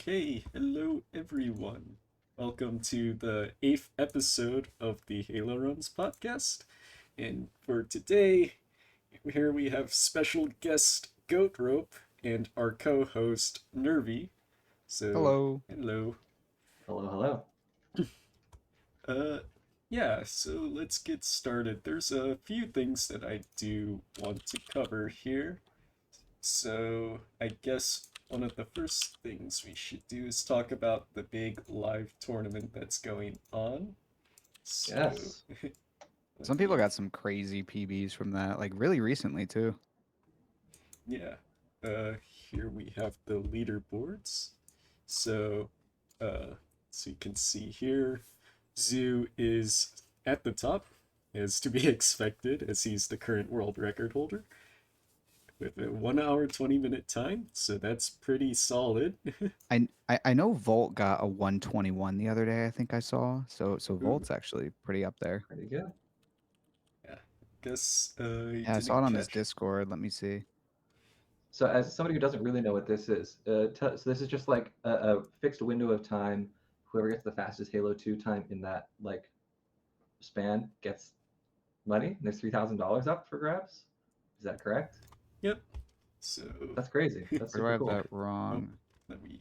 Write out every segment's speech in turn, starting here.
Okay, hello everyone. Welcome to the 8th episode of the HaloRuns Podcast. And for today, here we have special guest goatrope and our co-host Nervy. So, Hello. hello. Hello, hello. Uh yeah, so let's get started. There's a few things that I do want to cover here. So, I guess one of the first things we should do is talk about the big live tournament that's going on. So, Yes. let Some people me, got some crazy PBs from that, like really recently too. yeah. Uh, Here we have the leaderboards. So, so you can see here, Zoo is at the top, as to be expected, as he's the current world record holder with a 1 hour 20-minute time. So that's pretty solid. I know Volt got a 121 the other day. I think I saw. So Ooh, Volt's actually pretty up there. Pretty good. yeah. Guess you Yeah, I saw didn't it on his catch. Discord. Let me see. So, as somebody who doesn't really know what this is, so this is just like a fixed window of time. Whoever gets the fastest Halo 2 time in that span gets money. And there's $3,000 up for grabs. Is that correct? Yep. So, That's crazy. That's Where do I super have cool. that oh, wrong? let me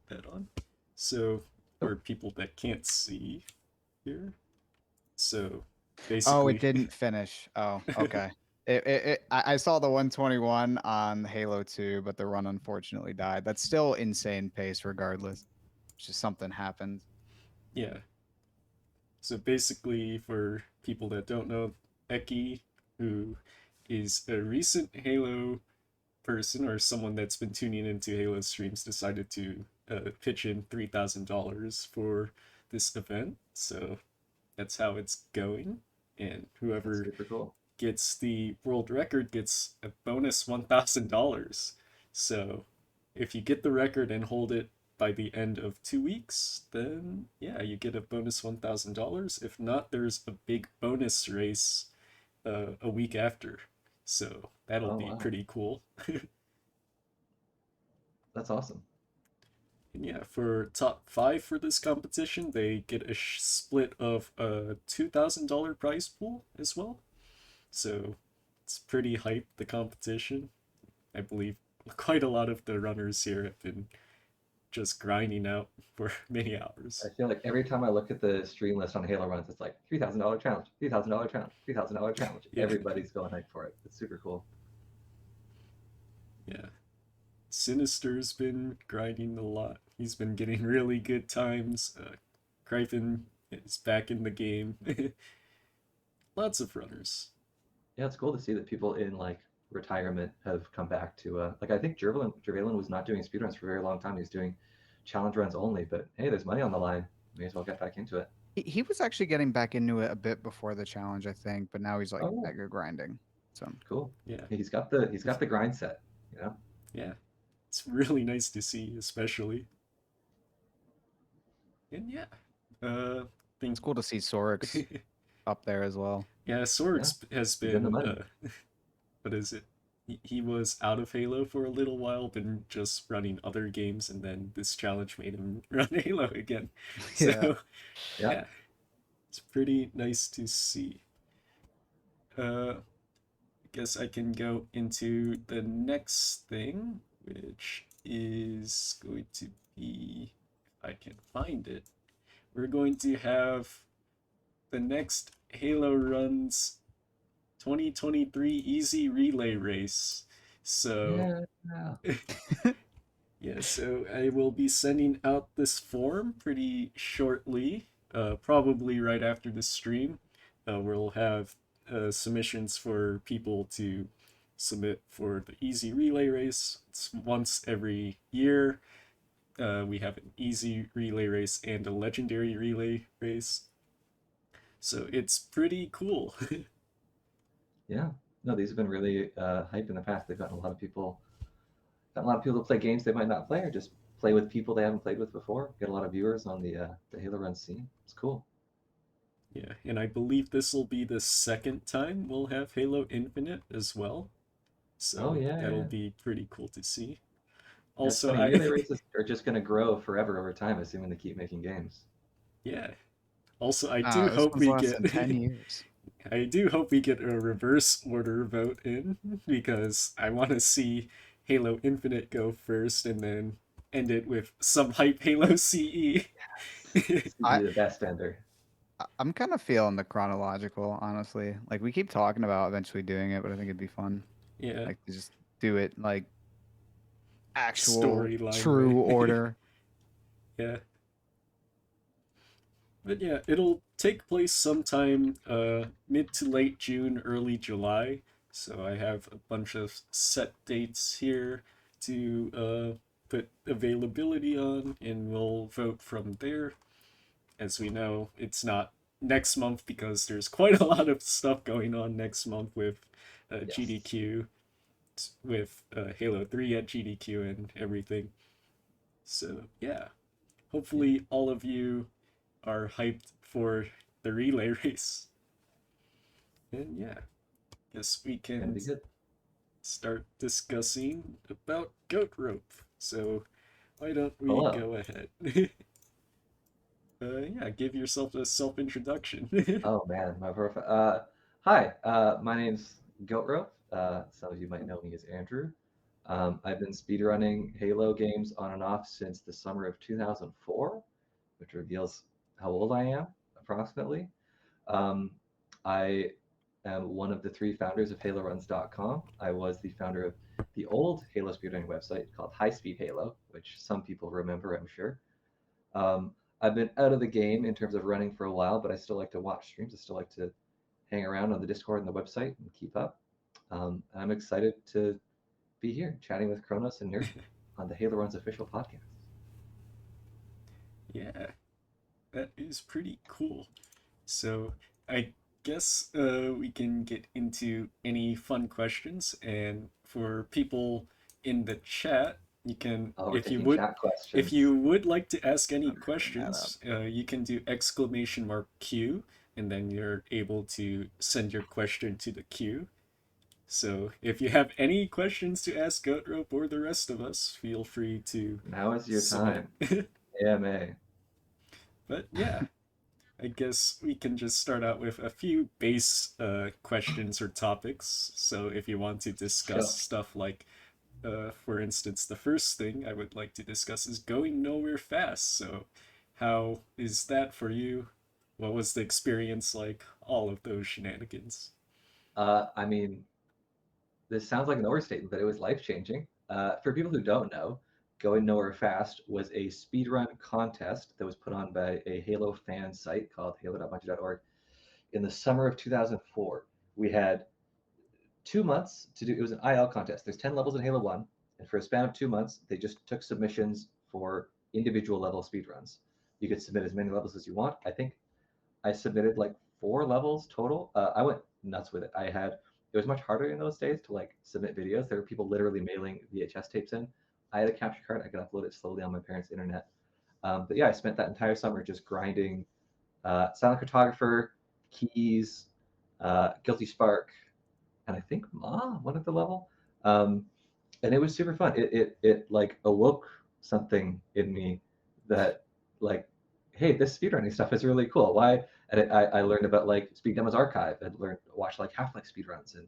get that on. So, Oh, for people that can't see here, so Oh, it basically, didn't finish. Oh, okay. I saw the 121 on Halo 2, but the run unfortunately died. That's still insane pace regardless. It's just something happened. yeah. So basically, for people that don't know, Eki, who is a recent Halo person or someone that's been tuning into Halo streams, decided to pitch in $3,000 for this event. So that's how it's going. And that's whoever super cool. gets the world record gets a bonus $1,000. So if you get the record and hold it by the end of 2 weeks, then yeah, you get a bonus $1,000. If not, there's a big bonus race a week after. So that'll Oh, be wow. pretty cool. That's awesome. And yeah, for top five for this competition, they get a split of a $2,000 prize pool as well. So it's pretty hype, the competition. I believe quite a lot of the runners here have been just grinding out for many hours. I feel like every time I look at the stream list on Halo Runs, it's like $3,000 challenge, $3,000 challenge, $3,000 challenge. Yeah, Everybody's going hype for it. It's super cool. yeah. Sinister's been grinding a lot. He's been getting really good times. Gryphon is back in the game. Lots of runners. Yeah, it's cool to see that people in retirement have come back to I think Jervalen was not doing speedruns for a very long time. He was doing challenge runs only, but hey, there's money on the line. May as well get back into it. He was actually getting back into it a bit before the challenge, I think, but now he's like Oh, mega grinding. So cool. Yeah, He's got the grind set, you know? yeah. It's really nice to see, especially. And yeah, it's think cool to see Sorix up there as well. yeah, Yeah, Swords has he's in the been money. what is it? He was out of Halo for a little while, been just running other games, and then this challenge made him run Halo again. Yeah. So Yeah. yeah, it's pretty nice to see. I guess I can go into the next thing, which is going to be, if I can find it, we're going to have the next Halo Runs 2023 Easy Relay Race. So, Yeah. yeah, so I will be sending out this form pretty shortly, probably right after the stream. We'll have submissions for people to submit for the Easy Relay Race. It's once every year. We have an Easy Relay Race and a Legendary Relay Race. So it's pretty cool. Yeah. No, these have been really hype in the past. They've gotten a lot of people to play games they might not play, or just play with people they haven't played with before. Get a lot of viewers on the Halo Run scene. It's cool. Yeah, and I believe this will be the second time we'll have Halo Infinite as well. Oh So yeah, that'll yeah. be pretty cool to see. That's Also, funny. Melee races are just going to grow forever over time, assuming they keep making games. yeah. Also, I do This hope one's we less get than 10 years. I do hope we get a reverse order vote in because I want to see Halo Infinite go first and then end it with some hype Halo CE. This would I, be the best ender. I'm kind of feeling the chronological, honestly. Like, we keep talking about eventually doing it, but I think it'd be fun. Yeah, Like, to just do it, like, actual storyline true way. order. Yeah. But yeah, it'll take place sometime mid to late June, early July. So I have a bunch of set dates here to put availability on, and we'll vote from there. As we know, it's not next month because there's quite a lot of stuff going on next month with Yes. GDQ, with Halo 3 at GDQ and everything. So yeah, hopefully all of you are hyped for the relay race. And yeah, guess we Gonna can be good. start discussing about goat rope. So why don't we Hello. go ahead? Yeah, give yourself a self introduction. Oh man, my profile. Hi, my name's goatrope. Some of you might know me as Andrew. I've been speedrunning Halo games on and off since the summer of 2004, which reveals how old I am, approximately. Um, I am one of the three founders of HaloRuns.com. I was the founder of the old Halo speedrunning website called High Speed Halo, which some people remember, I'm sure. Um, I've been out of the game in terms of running for a while, but I still like to watch streams. I still like to hang around on the Discord and the website and keep up. And I'm excited to be here chatting with Chronos and Nerdy on the HaloRuns official podcast. Yeah, that is pretty cool. So I guess we can get into any fun questions, and for people in the chat, you can Oh, we're taking chat if questions. you would like to ask any Bring that up. questions, you can do exclamation mark Q, and then you're able to send your question to the queue. So if you have any questions to ask Goatrope or the rest of us, feel free to Now is your submit. time. AMA. But yeah, I guess we can just start out with a few base questions or topics. So if you want to discuss Sure. stuff like, for instance, the first thing I would like to discuss is going nowhere fast. So how is that for you? What was the experience like? All of those shenanigans. I mean, this sounds like an overstatement, but it was life changing. For people who don't know, Going Nowhere Fast was a speedrun contest that was put on by a Halo fan site called halo.bungie.org in the summer of 2004. We had 2 months to do. It was an IL contest. There's 10 levels in Halo 1, and for a span of 2 months, they just took submissions for individual level speedruns. You could submit as many levels as you want. I think I submitted like 4 levels total. I went nuts with it. It was much harder in those days to like submit videos. There were people literally mailing VHS tapes in. I had a capture card. I could upload it slowly on my parents' internet. But yeah, I spent that entire summer just grinding Silent Cartographer, Keys, Guilty Spark, and I think Ma wanted the level. Um, and it was super fun. It like awoke something in me that like, hey, this speedrunning stuff is really cool. Why? And I learned about like Speed Demos Archive and watched like Half-Life speedruns and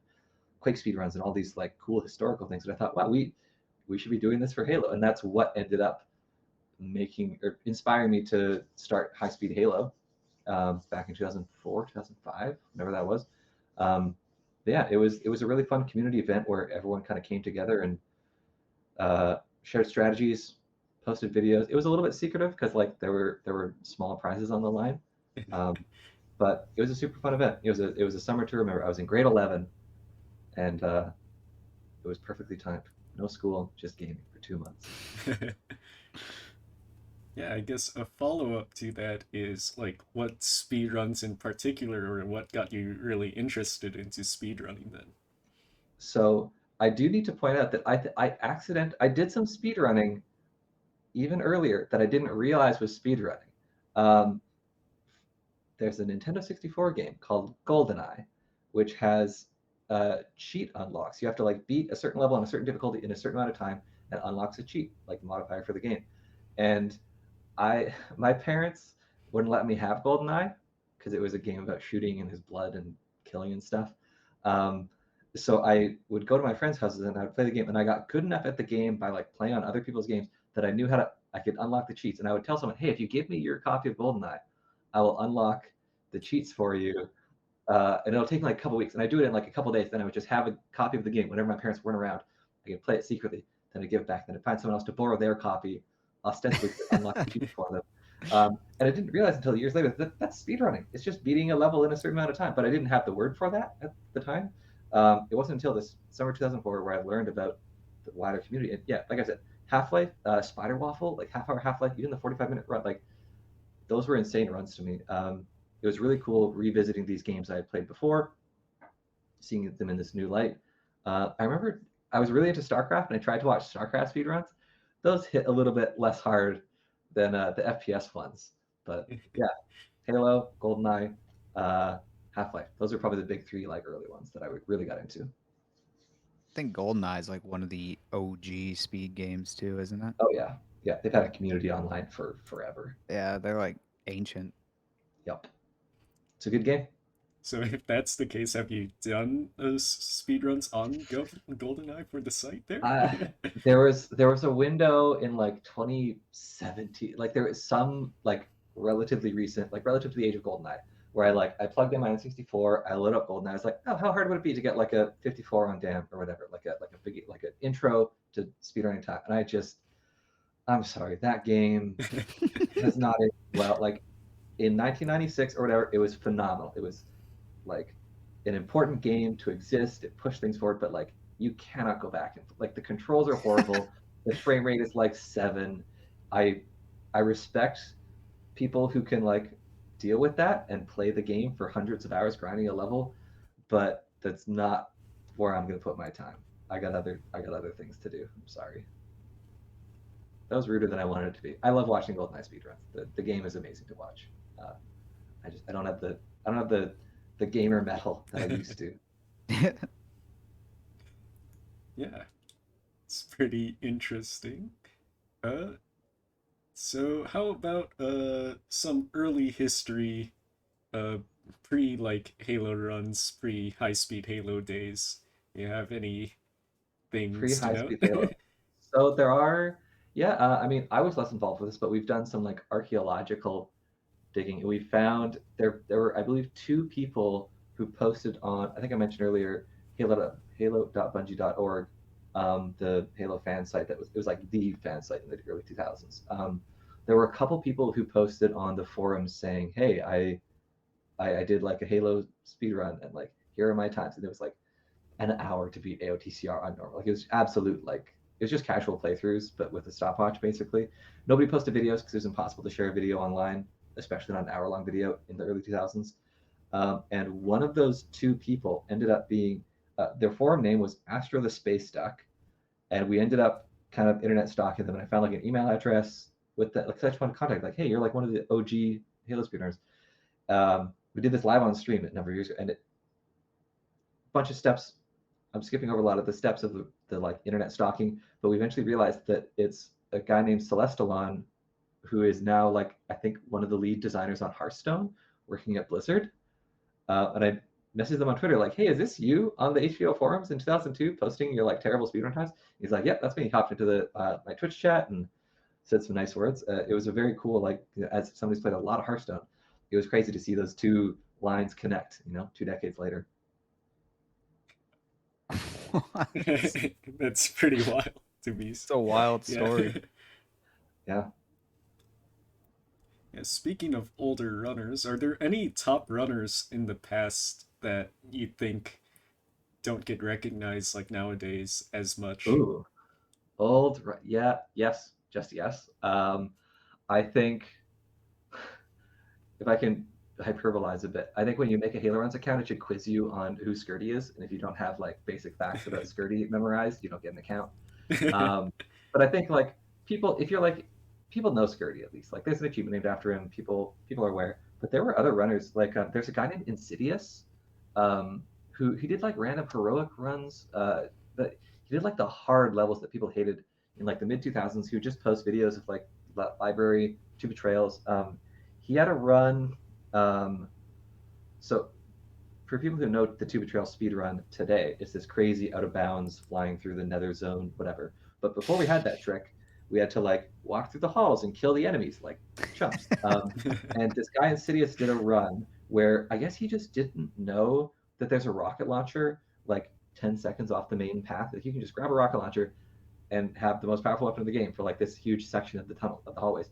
Quake speedruns and all these like cool historical things. And I thought, wow, we should be doing this for Halo. And that's what ended up making or inspiring me to start High Speed Halo back in 2004, 2005, whenever that was. Yeah, it was a really fun community event where everyone kind of came together and shared strategies, posted videos. It was a little bit secretive because like there were small prizes on the line, um, but it was a super fun event. It was a summer to remember. I was in grade 11, and it was perfectly timed. No school, just gaming for 2 months. Yeah, I guess a follow up to that is like what speedruns in particular or what got you really interested into speedrunning then? So I do need to point out that I did some speedrunning even earlier that I didn't realize was speedrunning. Um, there's a Nintendo 64 game called GoldenEye, which has cheat unlocks. You have to like beat a certain level on a certain difficulty in a certain amount of time, and unlocks a cheat, like the modifier for the game. And my parents wouldn't let me have GoldenEye because it was a game about shooting and his blood and killing and stuff. Um, so I would go to my friends' houses and I would play the game, and I got good enough at the game by like playing on other people's games that I could unlock the cheats. And I would tell someone, hey, if you give me your copy of GoldenEye, I will unlock the cheats for you. And it'll take me like a couple weeks. And I do it in like a couple days. Then I would just have a copy of the game whenever my parents weren't around. I could play it secretly. Then I'd give it back. Then I'd find someone else to borrow their copy, ostensibly to unlock the cheats for them. And I didn't realize until years later that that's speedrunning. It's just beating a level in a certain amount of time. But I didn't have the word for that at the time. It wasn't until this summer 2004 where I learned about the wider community. And yeah, like I said, Half-Life, Spider Waffle, like half-hour Half-Life, even the 45-minute run, like those were insane runs to me. It was really cool revisiting these games I had played before, seeing them in this new light. I remember I was really into StarCraft, and I tried to watch StarCraft speedruns. Those hit a little bit less hard than the FPS ones. But yeah, Halo, GoldenEye, Half-Life. Those are probably the big three like early ones that I really got into. I think GoldenEye is like one of the OG speed games too, isn't it? Oh yeah, yeah. They've had a community online for forever. Yeah, they're like ancient. Yep, it's a good game. So if that's the case, have you done those speedruns on GoldenEye for the site there? There was a window in like 2017. Like there was some like relatively recent, like relative to the age of GoldenEye, where I plugged in my N64, I loaded up GoldenEye. I was like, oh, how hard would it be to get like a 54 on DAM or whatever, like a big like an intro to speedrunning time. And I'm sorry, that game has not aged well. Like in 1996 or whatever, it was phenomenal. It was like an important game to exist. It pushed things forward, but like you cannot go back. And like the controls are horrible. The frame rate is like 7. I respect people who can like deal with that and play the game for hundreds of hours grinding a level, but that's not where I'm going to put my time. I got other things to do. I'm sorry. That was ruder than I wanted it to be. I love watching GoldenEye speedruns. The game is amazing to watch. I don't have the gamer metal that I used to. Yeah, it's pretty interesting. So how about some early history, pre like Halo runs, pre high speed Halo days? You have any Pre things to high note? speed Halo. So there are, yeah. I mean, I was less involved with this, but we've done some like archaeological digging, and we found there were, I believe, 2 people who posted on, I think I mentioned earlier, halo.bungie.org, the Halo fan site it was like the fan site in the early 2000s. There were a couple people who posted on the forums saying, hey, I did like a Halo speed run, and like here are my times, and it was like an hour to beat AOTCR on normal. Like it was absolute, like it was just casual playthroughs, but with a stopwatch basically. Nobody posted videos because it was impossible to share a video online, especially not an hour-long video in the early 2000s. And one of those 2 people ended up being, their forum name was Astro the Space Duck, and we ended up kind of internet stalking them, and I found like an email address with that, like I just wanted to contact, like, hey, you're like one of the OG Halo speedrunners. We did this live on stream a number of years ago, and a bunch of steps. I'm skipping over a lot of the steps of the like internet stalking, but we eventually realized that it's a guy named Celestalon, who is now like I think one of the lead designers on Hearthstone, working at Blizzard. And I messaged them on Twitter like, "Hey, is this you on the HBO forums in 2002 posting your like terrible speedrun times?" He's like, "Yep, that's me." He hopped into the my Twitch chat and said some nice words. It was a very cool, like, as somebody's played a lot of Hearthstone, it was crazy to see those 2 lines connect. 2 decades later. That's pretty wild to be. It's a wild Yeah. story. Yeah. Yeah, speaking of older runners, are there any top runners in the past that you think don't get recognized like nowadays as much? Ooh, old. Yeah. Yes. Just yes. I think if I can hyperbolize a bit, I think when you make a HaloRuns account, it should quiz you on who Skirty is, and if you don't have like basic facts about Skirty memorized, you don't get an account. But I think like if you're like, people know Skirty at least. Like there's an achievement named after him. People are aware. But there were other runners. Like there's a guy named Insidious, who he did like random heroic runs. But he did like the hard levels that people hated. in like the mid 2000s who just post videos of like library, two betrayals. He had a run. So for people who know the two betrayal speed run today, it's this crazy out of bounds flying through the nether zone, whatever. But before we had that trick, we had to like walk through the halls and kill the enemies like chumps. And this guy Insidious did a run where I guess he just didn't know that there's a rocket launcher like 10 seconds off the main path. That you can just grab a rocket launcher and have the most powerful weapon of the game for like this huge section of the tunnel of the hallways.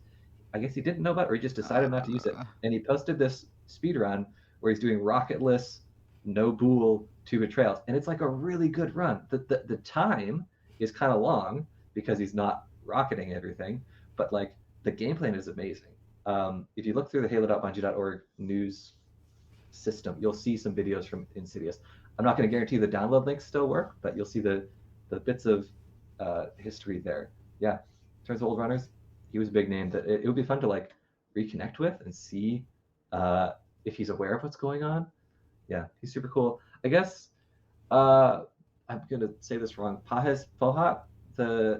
I guess he didn't know about it, or he just decided not to use it. And he posted this speed run where he's doing rocketless, no bool, two betrayals, and it's like a really good run. The time is kind of long because he's not rocketing everything, but like the game plan is amazing. If you look through the halo.bungie.org news system, you'll see some videos from Insidious. I'm not going to guarantee the download links still work, but you'll see the bits of history there. Yeah, in terms of old runners, he was a big name that it would be fun to like reconnect with and see if he's aware of what's going on. Yeah, he's super cool. I guess I'm gonna say this wrong. Pahes Fohat,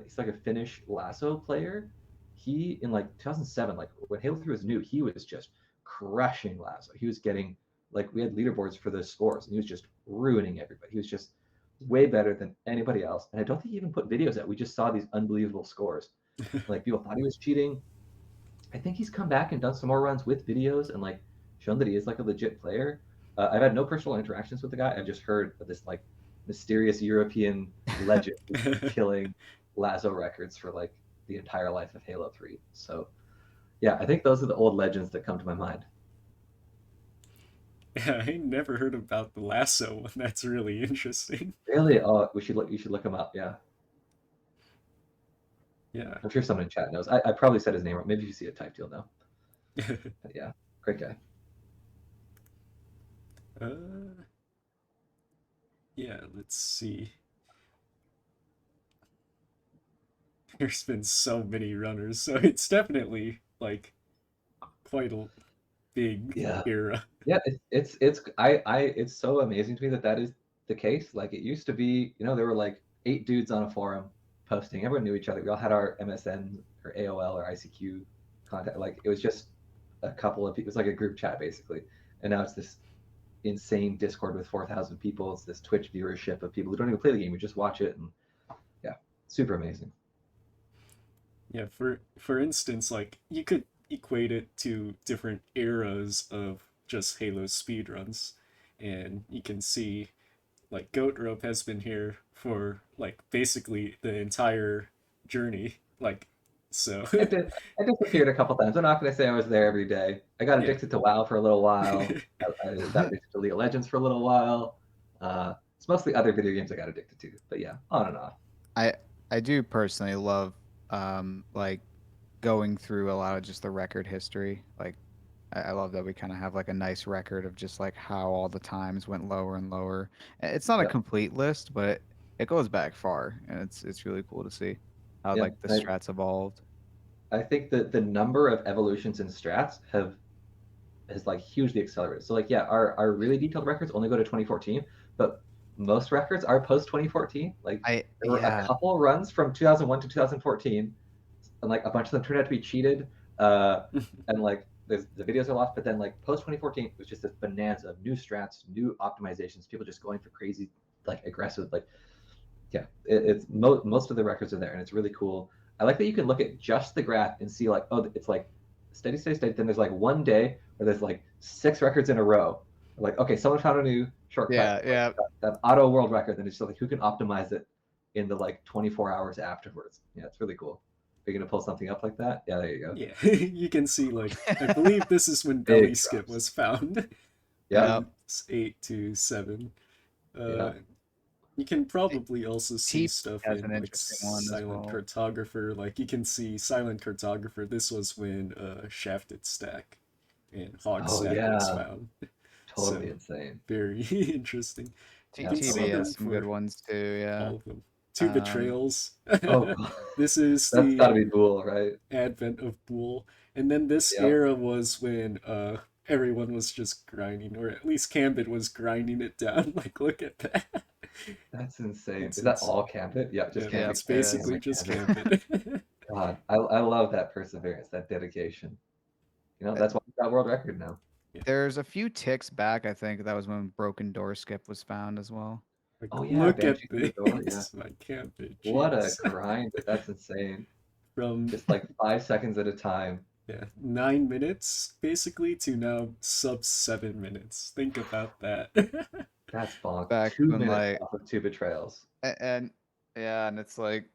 he's like a Finnish lasso player. He in like 2007, like when Halo 3 was new, he was just crushing lasso. He was getting like we had leaderboards for the scores, and he was just ruining everybody. He was just way better than anybody else. And I don't think he even put videos out. We just saw these unbelievable scores. Like people thought he was cheating. I think he's come back and done some more runs with videos and like shown that he is like a legit player. I've had no personal interactions with the guy. I've just heard of this like mysterious European legend killing lasso records for like the entire life of Halo 3. So yeah, I think those are the old legends that come to my mind. Yeah, I never heard about the lasso one. That's really interesting. Really? Oh, you should look him up. Yeah. Yeah. I'm sure someone in chat knows. I probably said his name wrong. Maybe if you see it typed, you'll know. But yeah, great guy. Yeah, let's see. There's been so many runners, so it's definitely like quite a big era. Yeah, it's so amazing to me that is the case. Like it used to be, there were like 8 dudes on a forum posting. Everyone knew each other. We all had our MSN or AOL or ICQ contact. Like it was just a couple of people. It was like a group chat basically. And now it's this insane Discord with 4,000 people. It's this Twitch viewership of people who don't even play the game. We just watch it, and yeah, super amazing. Yeah, for instance, like you could equate it to different eras of just Halo speedruns, and you can see like goatrope has been here for like basically the entire journey. Like so I disappeared a couple times. I'm not going to say I was there every day. I got addicted to WoW for a little while. I got addicted to League of Legends for a little while. It's mostly other video games I got addicted to. But yeah, on and off. I do personally love like going through a lot of just the record history. Like I love that we kind of have like a nice record of just like how all the times went lower and lower. It's not a complete list, but it goes back far, and it's really cool to see how like the strats evolved. I think that the number of evolutions in strats has like hugely accelerated. So like yeah, our really detailed records only go to 2014, but most records are post 2014. Like there were a couple runs from 2001 to 2014, and like a bunch of them turned out to be cheated. And like the videos are lost, but then like post 2014 it was just this bonanza of new strats, new optimizations, people just going for crazy like aggressive like yeah, it's most of the records are there, and it's really cool. I like that you can look at just the graph and see like, oh, it's like steady state. Then there's like one day where there's like 6 records in a row. Like, okay, someone found a new shortcut. Yeah. Like, that auto world record. Then it's just like who can optimize it in the like 24 hours afterwards. Yeah, it's really cool. Are you gonna pull something up like that? Yeah, there you go. Yeah, you can see like I believe this is when Belly Skip was found. Yeah, it's 8 to 7. You can probably also see stuff in like Silent Cartographer. Like you can see Silent Cartographer. This was when Shafted Stack and Hog Stack was found. Totally insane. Very interesting. TTV has some good ones too. Yeah, all of them. 2 betrayals. Oh, this is that's gotta be Bool, right? Advent of Bool, and then this era was when everyone was just grinding, or at least Cambit was grinding it down. Like, look at that. That's insane. It's Is that ins- all Campit? Yeah, just yeah, Yeah, Campit, it's it Campit, is. basically Campit, just Campit. Campit. God, I love that perseverance, that dedication. Uh, That's why we got world record now. Yeah. There's a few ticks back, I think that was when Broken Door Skip was found as well. Like, Oh yeah, look at Banshee through the door. Yeah. this, my Campit. What a Jeez. grind. That's insane. From Just like 5 seconds at a time. yeah, 9 minutes basically to now sub 7 minutes. Think about that. That's bonk. Back 2 minutes when off of two betrayals. and yeah, and it's like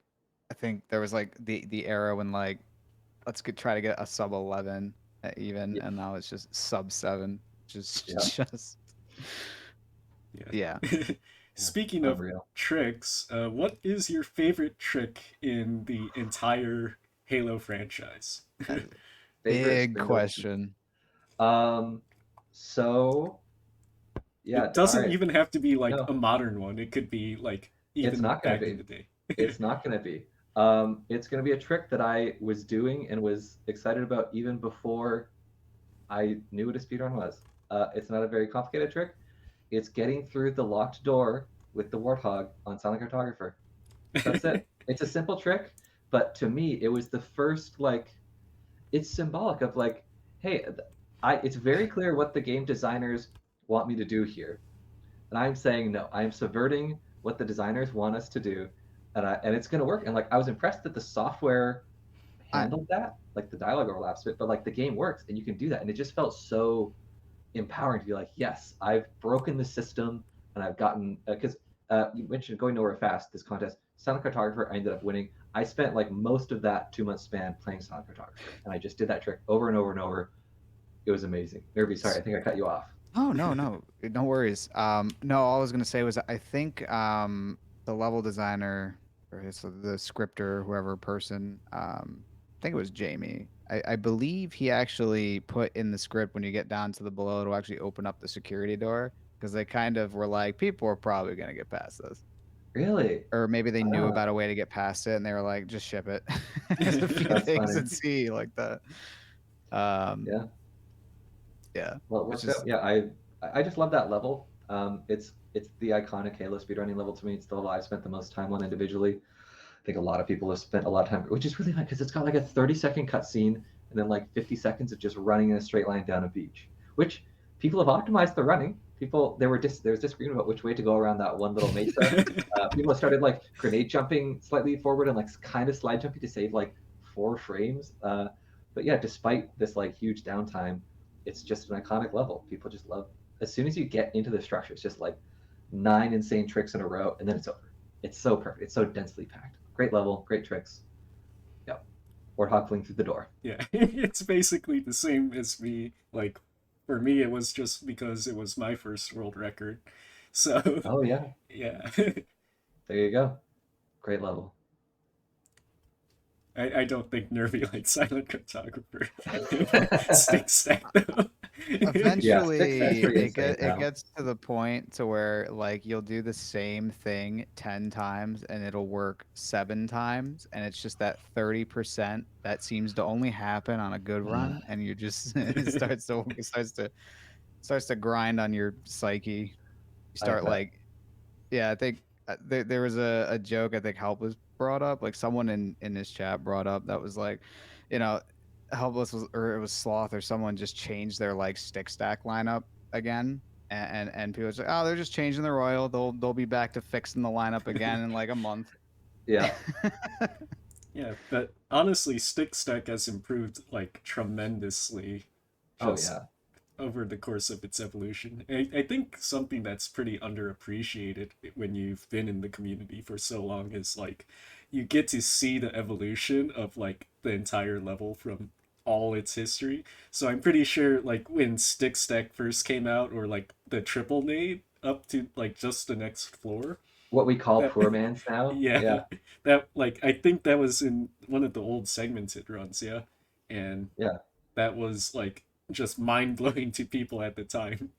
I think there was like the era when like try to get a sub 11 even, Yeah. and now it's just sub 7. Just Yeah. just Yeah. yeah. Speaking of Unreal. tricks, what is your favorite trick in the entire Halo franchise? Favorite Big spin question. So yeah, It doesn't all right. even have to be like No, a modern one. It could be like it's even not gonna back in be. the day. It's not gonna be. It's gonna be a trick that I was doing and was excited about even before I knew what a speedrun was. It's not a very complicated trick. It's getting through the locked door with the warthog on Silent Cartographer. That's it. It's a simple trick, but to me, it was the first like. It's symbolic of like, hey, It's very clear what the game designers want me to do here, and I'm saying no. I am subverting what the designers want us to do, and it's gonna work. And like, I was impressed that the software I handled that, like the dialogue overlaps a bit, but like the game works and you can do that, and it just felt so empowering to be like, yes, I've broken the system and I've gotten because you mentioned going nowhere fast. This contest, Silent Cartographer, I ended up winning. I spent like most of that 2 month span playing Silent Cartographer, and I just did that trick over and over and over. It was amazing. Nervy, sorry, I think I cut you off. Oh no worries. No, all I was gonna say was I think the level designer or the scripter, whoever person, I think it was Jamie. I believe he actually put in the script when you get down to the below, it'll actually open up the security door because they kind of were like, people are probably gonna get past this, Really? or maybe they knew Ah, about a way to get past it and they were like, just ship it. There's a few that's things funny. at sea like that. Um, Yeah. yeah, Well, it which worked is out. Yeah, I just love that level. It's the iconic Halo speedrunning level to me. It's the level I've spent the most time on individually. I think a lot of people have spent a lot of time, which is really nice because it's got like a 30-second cutscene and then like 50 seconds of just running in a straight line down a beach, which people have optimized the running. There was disagreement about which way to go around that one little mesa. People have started like grenade jumping slightly forward and like kind of slide jumping to save like 4 frames. But yeah, despite this like huge downtime, it's just an iconic level. People just love. As soon as you get into the structure, it's just like 9 insane tricks in a row, and then it's over. It's so perfect. It's so densely packed. Great level, great tricks. Yep. Warthog fleeing through the door. Yeah, it's basically the same as me. Like, for me, it was just because it was my first world record. So, Oh yeah, yeah. there you go. Great level. I don't think Nervy likes Silent Cartographer. Stick stack, though. eventually pretty it insane now. gets to the point to where like you'll do the same thing 10 times and it'll work 7 times, and it's just that 30% that seems to only happen on a good run, and you just it starts to grind on your psyche. You start bet. like, yeah, I think there was a joke I think Helpless brought up, like someone in this chat brought up that was like, you know, Helpless was, or it was Sloth or someone just changed their like stick stack lineup again, and people was like, oh, they're just changing the royal. They'll be back to fixing the lineup again in like a month. Yeah. Yeah, but honestly, stick stack has improved like tremendously Oh just yeah. over the course of its evolution. I think something that's pretty underappreciated when you've been in the community for so long is like you get to see the evolution of like the entire level from all its history. So I'm pretty sure like when Stick Stack first came out, or like the triple nade up to like just the next floor. What we call That, poor man's now. yeah, Yeah. that like I think that was in one of the old segments it runs, yeah. And Yeah. that was like just mind blowing to people at the time.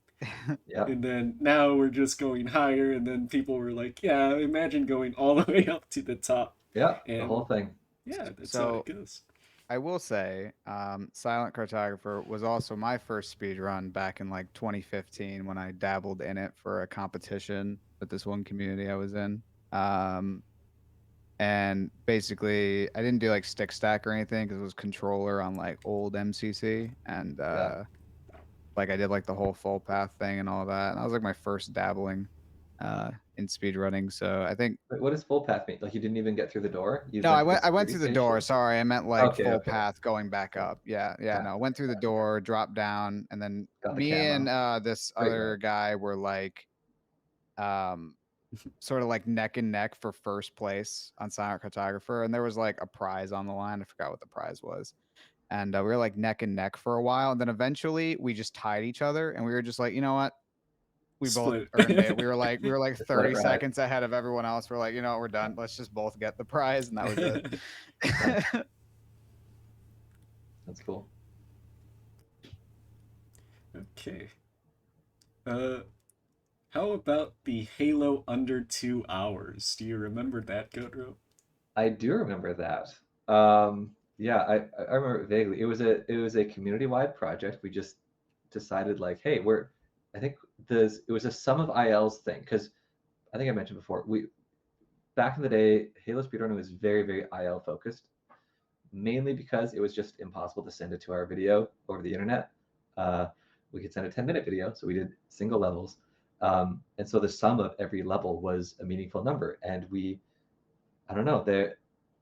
Yeah. And then now we're just going higher, and then people were like, yeah, imagine going all the way up to the top. Yeah. The And whole thing. yeah, that's how it So goes. I will say, Silent Cartographer was also my first speed run back in like 2015 when I dabbled in it for a competition with this one community I was in. Um, and basically, I didn't do like stick stack or anything because it was controller on like old MCC, and Yeah. like I did like the whole full path thing and all that. And that was like my first dabbling in speed running. So I think Wait, what does full path mean? Like you didn't even get through the door? You no, went to the I went security through the door. station? Sorry, I meant like Okay, full okay. path going back Yeah. up. Yeah, Yeah. no, went through the door, dropped down, and then Got the me and camo. this Great other way. guy were like um sort of like neck and neck for first place on Silent Cartographer, and there was like a prize on the line. I forgot what the prize was. And we were like neck and neck for a while, and then eventually we just tied each other, and we were just like, you know what? We both Split. earned it. We were like Just let it 30 ride. seconds ahead of everyone else. We're like, you know what? We're done. Let's just both get the prize, and that was it. That's cool. Okay. How about the Halo under 2 hours? Do you remember that, goatrope? I do remember that. Yeah, I remember it vaguely. It was a community-wide project. We just decided like, hey, I think it was a sum of ILs thing because I think I mentioned before we back in the day, Halo speedrunning was very, very IL focused, mainly because it was just impossible to send a 2-hour video over the internet. Uh, we could send a 10-minute video, so we did single levels. And so the sum of every level was a meaningful number. And I don't know,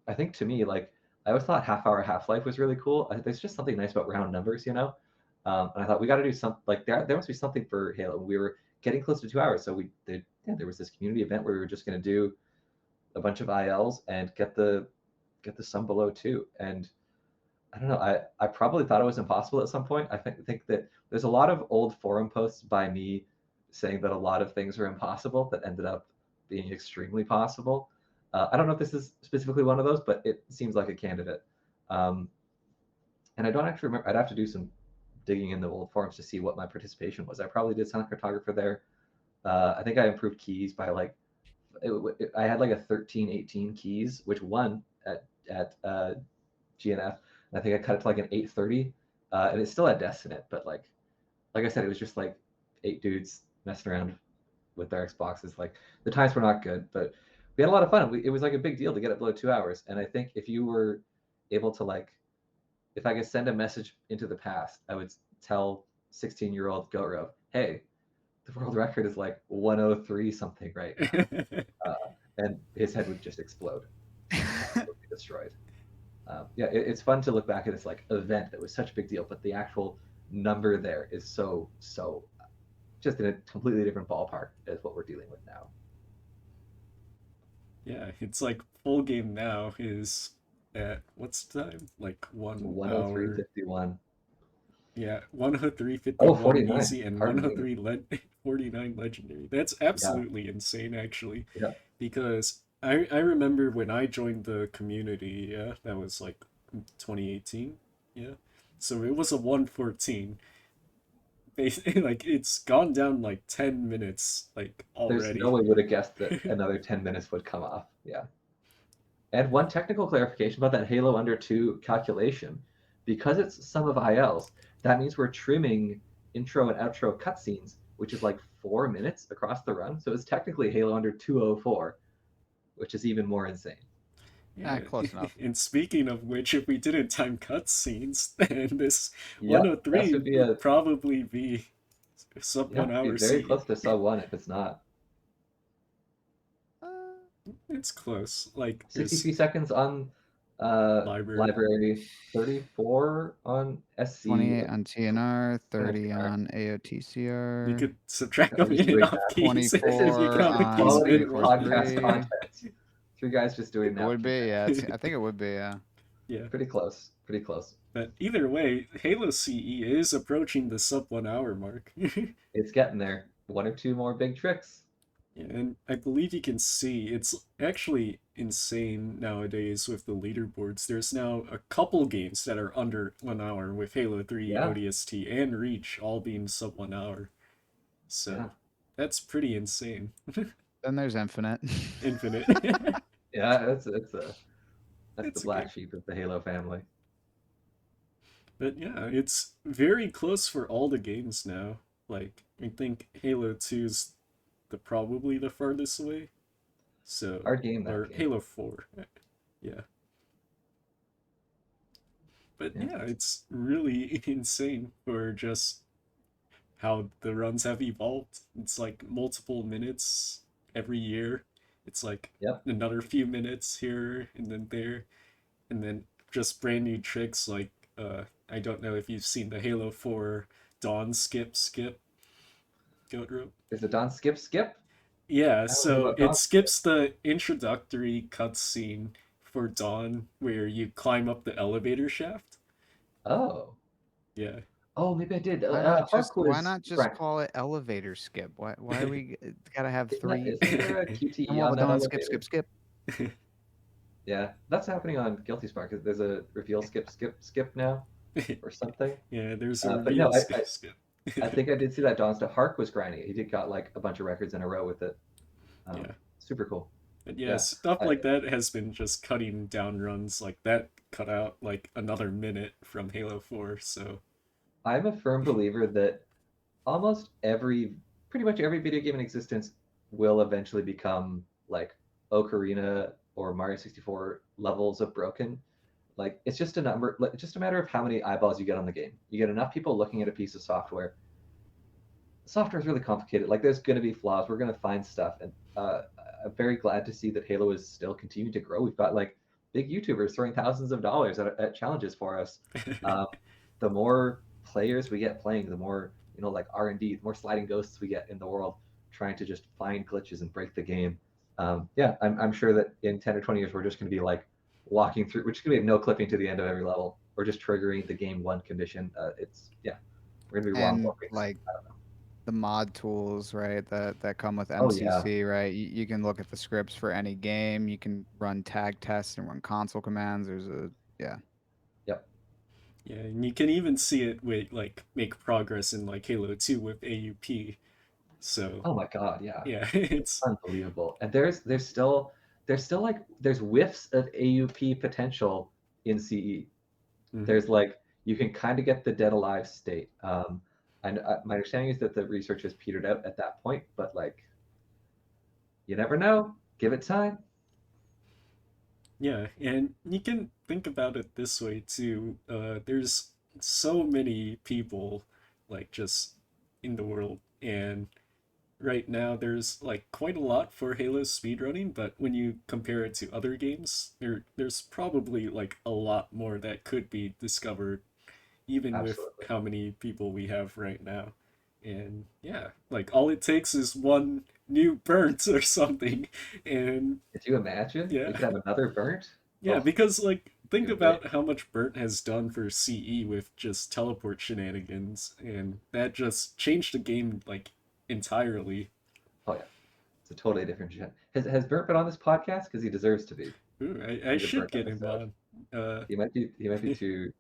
I think to me, like, I always thought half-hour Half-Life was really cool. There's just something nice about round numbers, you know? And I thought we got to do something like there must be something for Halo. We were getting close to 2 hours, so there was this community event where we were just going to do a bunch of ILs and get the sum below 2. And I don't know. I probably thought it was impossible at some point. I think that there's a lot of old forum posts by me saying that a lot of things are impossible that ended up being extremely possible. I don't know if this is specifically one of those, but it seems like a candidate. Um, and I don't actually remember. I'd have to do some digging in the old forums to see what my participation was. I probably did Silent Cartographer there. I think I improved keys by like I had like a 1318 keys, which won at GNF. And I think I cut it to like an 830, and it still had deaths in it. But like I said, it was just like 8 dudes messing around with their Xboxes. Like the times were not good, but we had a lot of fun. It was like a big deal to get it below 2 hours. And I think if you were able to like, if I could send a message into the past, I would tell 16-year-old GoRo, hey, the world record is like 103 something right now. And his head would just explode. Would be destroyed. Yeah, it's fun to look back at this like event that was such a big deal, but the actual number there is so just in a completely different ballpark as what we're dealing with now. Yeah, it's like full game now is at what's the time? Like 1 hour. 103.51. Yeah, 103.51 Oh, 49. easy and Pardon me. 103.49 legendary. That's Yeah, absolutely insane, actually, yeah. because I remember when I joined the community. Yeah, that was like 2018. Yeah, so it was a 114. Like it's gone down like 10 minutes like There's no already. way would have guessed that another 10 minutes would come off. Yeah. And one technical clarification about that Halo under 2 calculation. Because it's sum of ILs, that means we're trimming intro and outro cutscenes, which is like 4 minutes across the run. So it's technically Halo under 204, which is even more insane. Yeah, Close enough. and speaking of which, if we didn't time cutscenes, then this Yep, that 103 should be would probably be sub yeah, 1 hour be very CE. close to sub 1 if it's not. It's close. Like there's 63 seconds on library. library, 34 on SC. 28 on TNR, 30 TNR. on You AOTCR, could subtract I'm them just in and doing off that. keys. This is 24 Count the freaking keys on quality manually. podcast 343. content. 3 guys just doing It that. would be, yeah. I think it would be, yeah. Yeah, Pretty close. Pretty close. but either way, Halo CE is approaching the sub 1 hour mark. It's getting there. 1 or 2 more big tricks. Yeah, and I believe you can see it's actually insane nowadays with the leaderboards. There's now a couple games that are under 1 hour with Halo 3, Yeah. ODST, and Reach all being sub 1 hour. So Yeah. that's pretty insane. Then there's Infinite. Infinite. Yeah, that's the It's a black game. sheep of the Halo family. But yeah, it's very close for all the games now. Like I think Halo 2 is probably the farthest away. So Hard game, that or game. Halo 4. Yeah. But Yeah. yeah, it's really insane for just how the runs have evolved. It's like multiple minutes every year. It's like Yep. another few minutes here and then there, and then just brand new tricks like I don't know if you've seen the Halo 4 Dawn skip goatrope. Is it Don Skip Skip? Yeah, I don't know so about it Don Skip. skips the introductory cutscene for Dawn where you climb up the elevator shaft. Oh. Yeah. Oh, maybe I did. Hark Why was not just right. call it elevator skip? Why we gotta have three? Isn't there a Come QTE on on with that on skip elevator? skip skip. Yeah, that's happening on Guilty Spark. There's a reveal skip skip skip now or something. Yeah, there's a But no, reveal I skip. I think I did see that Dawn stuff. Hark was grinding it. He did got like a bunch of records in a row with it. Yeah. Super cool. But yeah, Yeah. stuff I, like that has been just cutting down runs. Like that cut out like another minute from Halo 4, so I'm a firm believer that almost pretty much every video game in existence will eventually become like Ocarina or Mario 64 levels of broken. Like it's just a number, it's just a matter of how many eyeballs you get on the game. You get enough people looking at a piece of software. Software is really complicated. Like there's going to be flaws. We're going to find stuff, and I'm very glad to see that Halo is still continuing to grow. We've got like big YouTubers throwing thousands of dollars at challenges for us. Um, the more players we get playing, the more like R&D, the more sliding ghosts we get in the world, trying to just find glitches and break the game. Yeah, I'm sure that in 10 or 20 years we're just going to be like walking through. We're just going to be no clipping to the end of every level. We're just triggering the game one condition. It's yeah, we're going to be raw And warping. like the mod tools, right? That come with Oh yeah, MCC, right? You can look at the scripts for any game. You can run tag tests and run console commands. There's a yeah. yep. yeah, and you can even see it with like make progress in like Halo 2 with AUP. So Oh my God, yeah, yeah, it's it's unbelievable. And there's still like there's whiffs of AUP potential in CE. mhm. There's like you can kind of get the dead alive state. And my understanding is that the research has petered out at that point, but like you never know. Give it time. Yeah, and you can think about it this way too. There's so many people like just in the world, and right now there's like quite a lot for Halo speedrunning, but when you compare it to other games, there's probably like a lot more that could be discovered even with Absolutely. how many people we have right now. And yeah, like all it takes is one new burnt or something. And Could you imagine? We yeah, could have another burnt. yeah, Oh, because like think be great. about how much Burnt has done for CE with just teleport shenanigans, and that just changed the game like entirely. Oh yeah, it's a totally different gen. Has Burnt been on this podcast? Because he deserves to be. Ooh, We I need a should Burnt get him episode. on. Uh, He might be too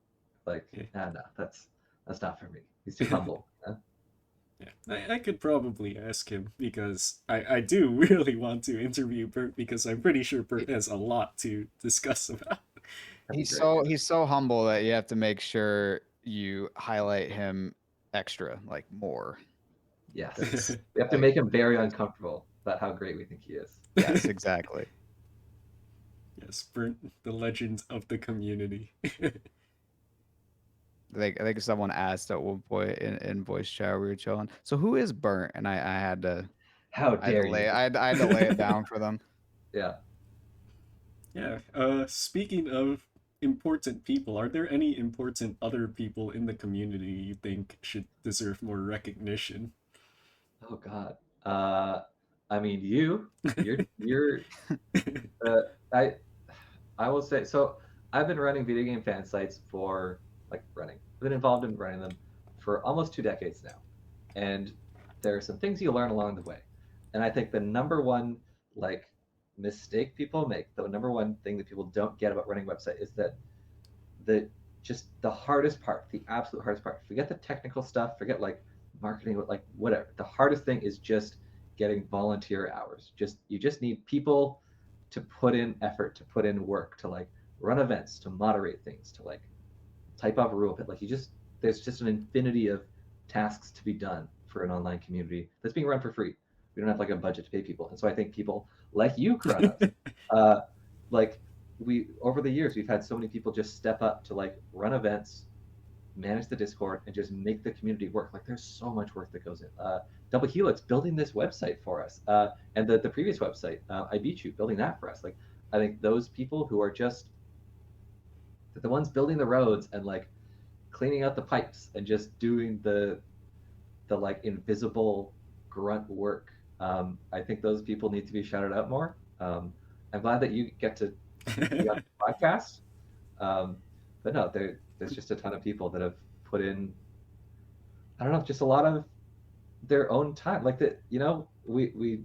like yeah, no, that's not for me. He's too humble. Huh? yeah. I could probably ask him because I do really want to interview Bert because I'm pretty sure Bert has a lot to discuss about. That'd be great. He's so humble that you have to make sure you highlight him extra, like more. Yes. Because We have to like make him very there's uncomfortable about how great we think he is. yes, exactly. Yes, Burnt, the legend of the community. I think someone asked at one point in voice chat we were chilling. So who is Burnt? And How dare you? I had to lay it down for them. Yeah. Yeah. Speaking of important people, are there any important other people in the community you think should deserve more recognition? Oh God. I mean, you're. Uh, I I will say so. I've been running video game fan sites for like running. I've been involved in running them for almost 2 decades now, and there are some things you learn along the way. And I think the number one like mistake people make, the number one thing that people don't get about running a website is that the just the hardest part, the absolute hardest part. Forget the technical stuff. Forget like marketing, like whatever. The hardest thing is just getting volunteer hours. You just need people to put in effort, to put in work, to like run events, to moderate things, to like type up a rule bit. Like there's just an infinity of tasks to be done for an online community that's being run for free. We don't have like a budget to pay people, and so I think people like you, Chronos, uh, like we over the years we've had so many people just step up to like run events, manage the Discord, and just make the community work. Like there's so much work that goes in. Double Helix building this website for us, and the previous website, I Beat You, building that for us. Like I think those people who are just the ones building the roads and like cleaning out the pipes and just doing the like invisible grunt work. I think those people need to be shouted out more. I'm glad that you get to be on the podcast. But no, there's just a ton of people that have put in, I don't know, just a lot of their own time. Like that, we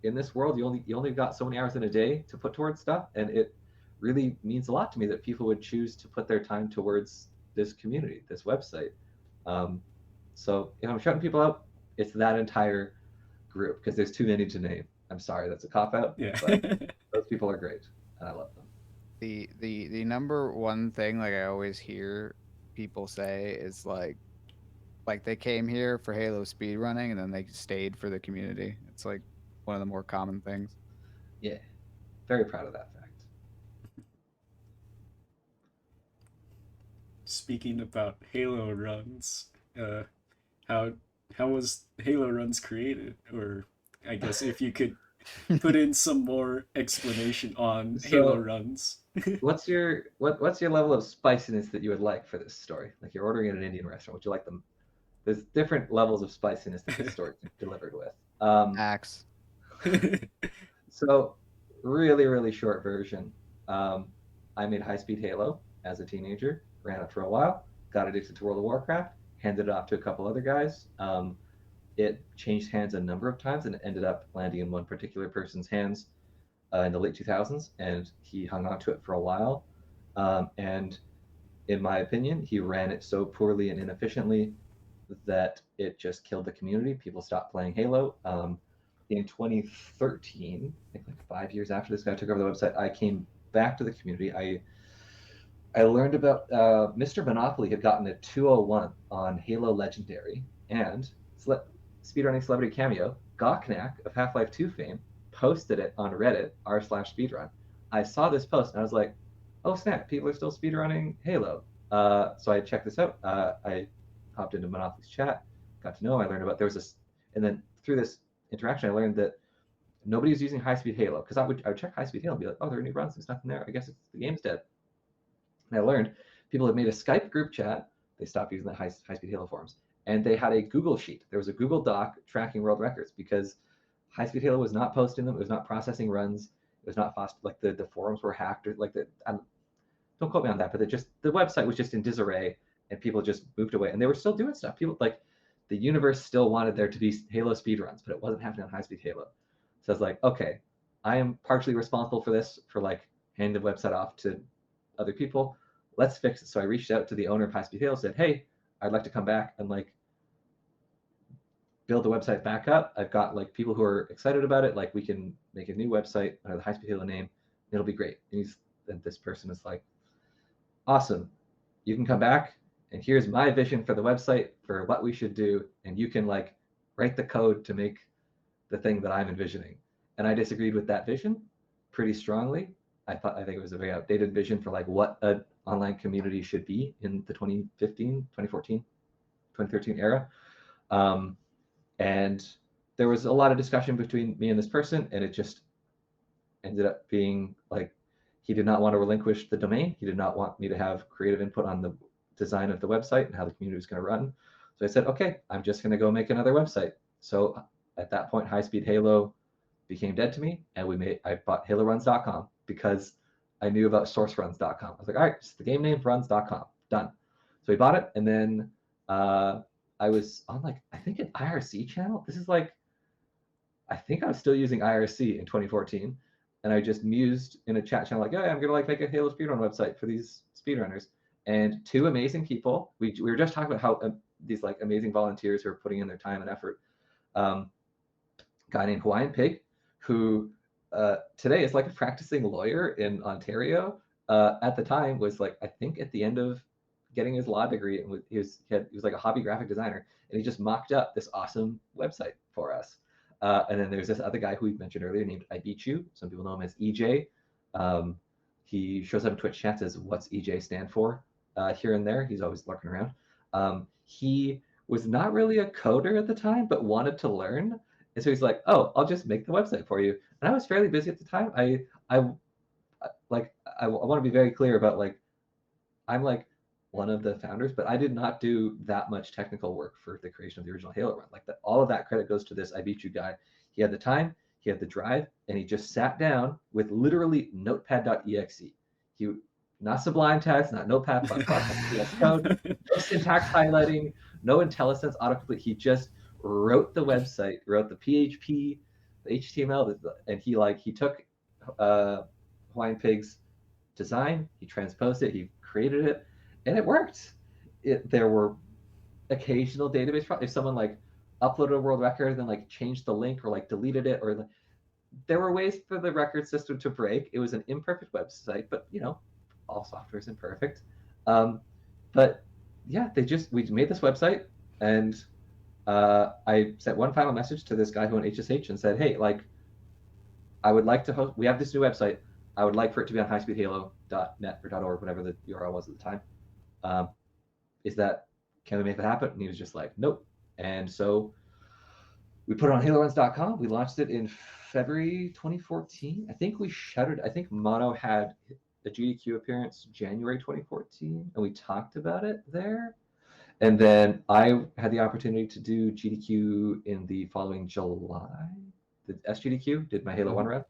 in this world you only got so many hours in a day to put towards stuff, and it really means a lot to me that people would choose to put their time towards this community, this website. So if I'm shouting people out, it's that entire group because there's too many to name. I'm sorry, that's a cop out. Yeah. But those people are great, and I love them. The number one thing like I always hear people say is like they came here for Halo speedrunning and then they stayed for the community. It's like one of the more common things. Yeah, very proud of that fact. Speaking about Halo runs, how how was Halo runs created? Or I guess if you could put in some more explanation on Halo So, runs. what's your level of spiciness that you would like for this story? Like you're ordering at an Indian restaurant, would you like them? There's different levels of spiciness that this story is delivered with. Axe. So, really, really short version. I made High Speed Halo as a teenager, ran it for a while, got addicted to World of Warcraft, handed it off to a couple other guys. It changed hands a number of times and it ended up landing in one particular person's hands in the late 2000s, and he hung on to it for a while. And in my opinion, he ran it so poorly and inefficiently that it just killed the community. People stopped playing Halo. In 2013, I think like 5 years after this guy took over the website, I came back to the community. I learned about Mr. Monopoly had gotten a 201 on Halo Legendary, and speedrunning celebrity cameo, Gawknack of Half-Life 2 fame posted it on Reddit r/speedrun. I saw this post and I was like, oh snap, people are still speedrunning Halo. So I checked this out. I hopped into Monopoly's chat, got to know him. I learned about there was this, and then through this interaction, I learned that nobody was using High Speed Halo because I would check High Speed Halo and be like, oh, there are new runs. There's nothing there. I guess the game's dead. And I learned people had made a Skype group chat. They stopped using the High Speed Halo forums, and they had a Google sheet. There was a Google Doc tracking world records because High Speed Halo was not posting them. It was not processing runs. It was not fast. Like the forums were hacked. Or like don't quote me on that, but the website was just in disarray, and people just moved away. And they were still doing stuff. People like the universe still wanted there to be Halo speedruns, but it wasn't happening on High Speed Halo. So I was like, okay, I am partially responsible for this, for like handing the website off to other people. Let's fix it. So I reached out to the owner of High Speed Halo, said, hey, I'd like to come back and like build the website back up. I've got like people who are excited about it. Like we can make a new website under the High Speed Halo name. It'll be great. And this person is like, awesome. You can come back and here's my vision for the website for what we should do. And you can like write the code to make the thing that I'm envisioning. And I disagreed with that vision pretty strongly. I think it was a very outdated vision for like what an online community should be in the 2015, 2014, 2013 era. And there was a lot of discussion between me and this person, and it just ended up being like he did not want to relinquish the domain. He did not want me to have creative input on the design of the website and how the community was going to run. So I said, okay, I'm just going to go make another website. So at that point, High Speed Halo became dead to me, and I bought HaloRuns.com because I knew about SourceRuns.com. I was like, all right, it's the game name runs.com, done. So we bought it, and then I was on like I think an IRC channel. This is like I think I was still using IRC in 2014, and I just mused in a chat channel like, yeah, I'm gonna like make a Halo speedrun website for these speedrunners. And two amazing people. We were just talking about how these like amazing volunteers who are putting in their time and effort. Guy named Hawaiian Pig, who today is like a practicing lawyer in Ontario. At the time was like I think at the end of getting his law degree, and he was like a hobby graphic designer, and he just mocked up this awesome website for us. And then there's this other guy who we mentioned earlier named I Beat You. Some people know him as EJ. He shows up in Twitch chats as "What's EJ stand for?" Here and there. He's always lurking around. He was not really a coder at the time, but wanted to learn, and so he's like, "Oh, I'll just make the website for you." And I was fairly busy at the time. I want to be very clear about like I'm like one of the founders, but I did not do that much technical work for the creation of the original Halo run. Like that, all of that credit goes to this I Beat You guy. He had the time, he had the drive, and he just sat down with literally notepad.exe. He not Sublime text, not Notepad++, VS Code, no syntax highlighting, no IntelliSense autocomplete. He just wrote the website, wrote the PHP, the HTML, and he took Hawaiian Pig's design, he transposed it, he created it, and it worked. There were occasional database problems. If someone like uploaded a world record and then like changed the link or like deleted it, or there were ways for the record system to break. It was an imperfect website, but all software is imperfect. But yeah, we made this website, and I sent one final message to this guy who owned HSH and said, "Hey, like, I would like to host. We have this new website. I would like for it to be on highspeedhalo.net or .org, whatever the URL was at the time. Can we make that happen?" And he was just like, "Nope." And so we put it on HaloRuns.com. We launched it in February 2014. I think Mono had a GDQ appearance January 2014, and we talked about it there. And then I had the opportunity to do GDQ in the following July. The SGDQ, did my Halo 1 run,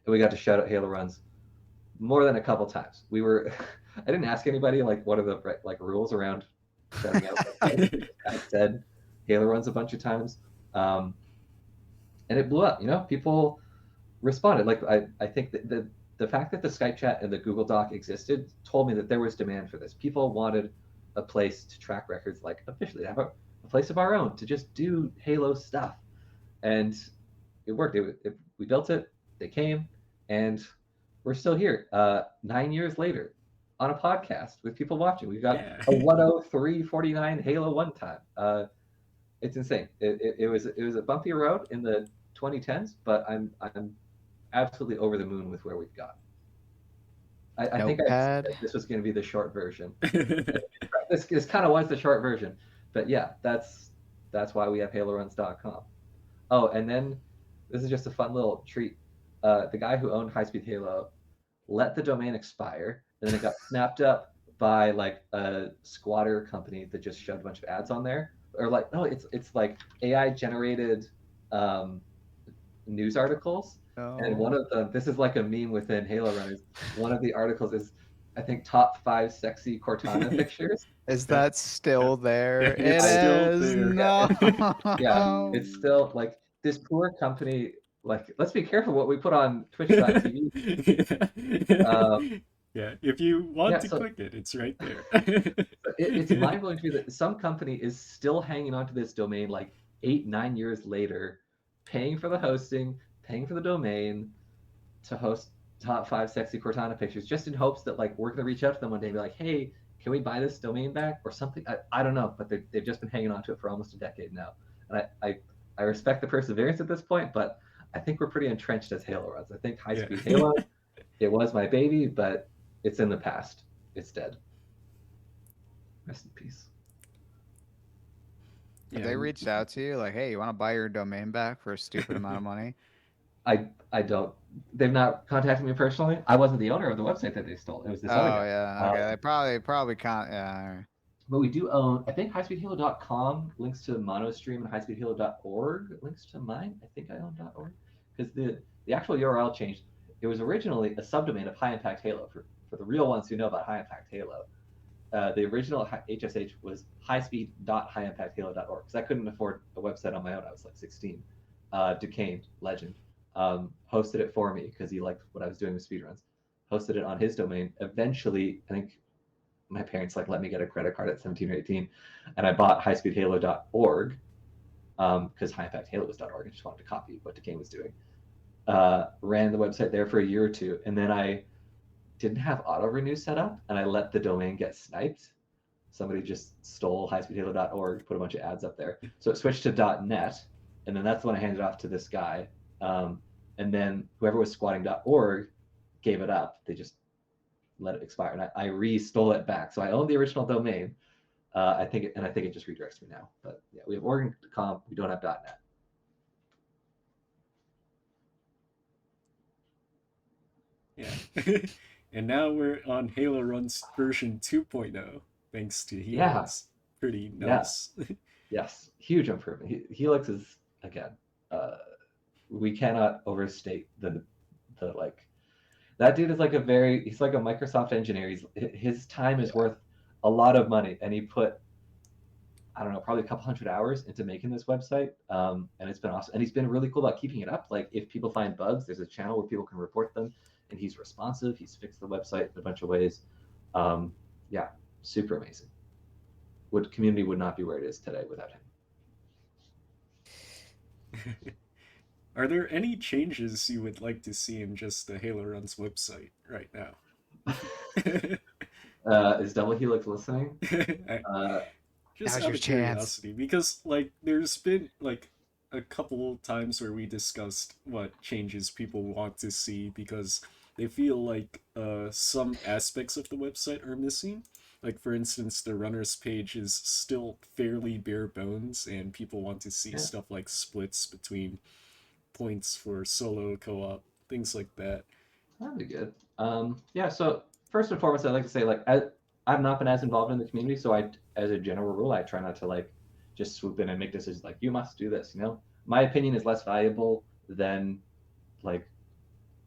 and we got to shout out HaloRuns more than a couple times. I didn't ask anybody like what are the like rules around shouting out. I said HaloRuns a bunch of times, and it blew up. People responded. Like I think that the fact that the Skype chat and the Google Doc existed told me that there was demand for this. People wanted a place to track records, like officially to have a place of our own to just do Halo stuff, and it worked. We built it. They came, and we're still here 9 years later on a podcast with people watching. We've got a 103.49 Halo 1 time. It's insane. It was a bumpy road in the 2010s, but I'm absolutely over the moon with where we've got. I think this was going to be the short version. This kind of was the short version, but yeah, that's why we have HaloRuns.com. Oh, and then this is just a fun little treat. The guy who owned High Speed Halo let the domain expire, and then it got snapped up by like a squatter company that just shoved a bunch of ads on there, or like no, it's like AI generated news articles. And one of them, this is like a meme within Halo Runners. One of the articles is, I think, top 5 sexy Cortana pictures. Is that still there? It's still there. No. Yeah, it's still like this poor company. Like, let's be careful what we put on Twitch.tv. Yeah, if you want to click it, it's right there. It's mind-blowing to me that some company is still hanging on to this domain like 8-9 years later, paying for the hosting, paying for the domain to host top 5 sexy Cortana pictures, just in hopes that like we're gonna reach out to them one day and be like, "Hey, can we buy this domain back?" or something. I don't know, but they've just been hanging on to it for almost a decade now. And I respect the perseverance at this point, but I think we're pretty entrenched as Halo Runs. I think High Speed Halo, it was my baby, but it's in the past. It's dead. Rest in peace. Have they reached out to you like, "Hey, you want to buy your domain back for a stupid amount of money?" I don't. They've not contacted me personally. I wasn't the owner of the website that they stole. It was this other guy. Oh yeah, okay. They probably can't. Yeah. But we do own. I think highspeedhalo.com links to MonoStream, and highspeedhalo.org links to mine. I think I own .org because the actual URL changed. It was originally a subdomain of High Impact Halo. For the real ones who know about High Impact Halo, the original HSH was highspeed.highimpacthalo.org because I couldn't afford a website on my own. I was like 16. Duquesne, legend, hosted it for me because he liked what I was doing with speedruns. Hosted it on his domain. Eventually, I think my parents like let me get a credit card at 17 or 18, and I bought highspeedhalo.org because High Impact Halo was .org. I just wanted to copy what Duquesne was doing. Ran the website there for a year or two, and then I didn't have auto renew set up, and I let the domain get sniped. somebody just stole highspeedhalo.org, put a bunch of ads up there. So it switched to .net, and then that's the one I handed off to this guy. And then whoever was squatting.org gave it up. They just let it expire, and I re-stole it back. So I own the original domain. I think it just redirects me now. But yeah, we have Oregon.com. We don't have .net. Yeah. And now we're on HaloRuns version 2.0, thanks to Helix. Yeah. Pretty nice. Yeah. Yes, huge improvement. Helix is, again, we cannot overstate the like, that dude is like he's like a Microsoft engineer. His time is worth a lot of money, and he put, I don't know, probably a couple hundred hours into making this website. And it's been awesome. And he's been really cool about keeping it up. Like, if people find bugs, there's a channel where people can report them, and he's responsive. He's fixed the website in a bunch of ways. Yeah, super amazing. Community would not be where it is today without him. Are there any changes you would like to see in just the HaloRuns website right now? Is Double Helix listening? Just out of curiosity, because like there's been like a couple times where we discussed what changes people want to see because they feel like some aspects of the website are missing. Like, for instance, the runners page is still fairly bare bones, and people want to see stuff like splits between points for solo, co-op, things like that. That'd be good. Yeah, so first and foremost, I'd like to say, like, I've not been as involved in the community, so as a general rule, I try not to, like, just swoop in and make decisions like, you must do this, you know? My opinion is less valuable than, like,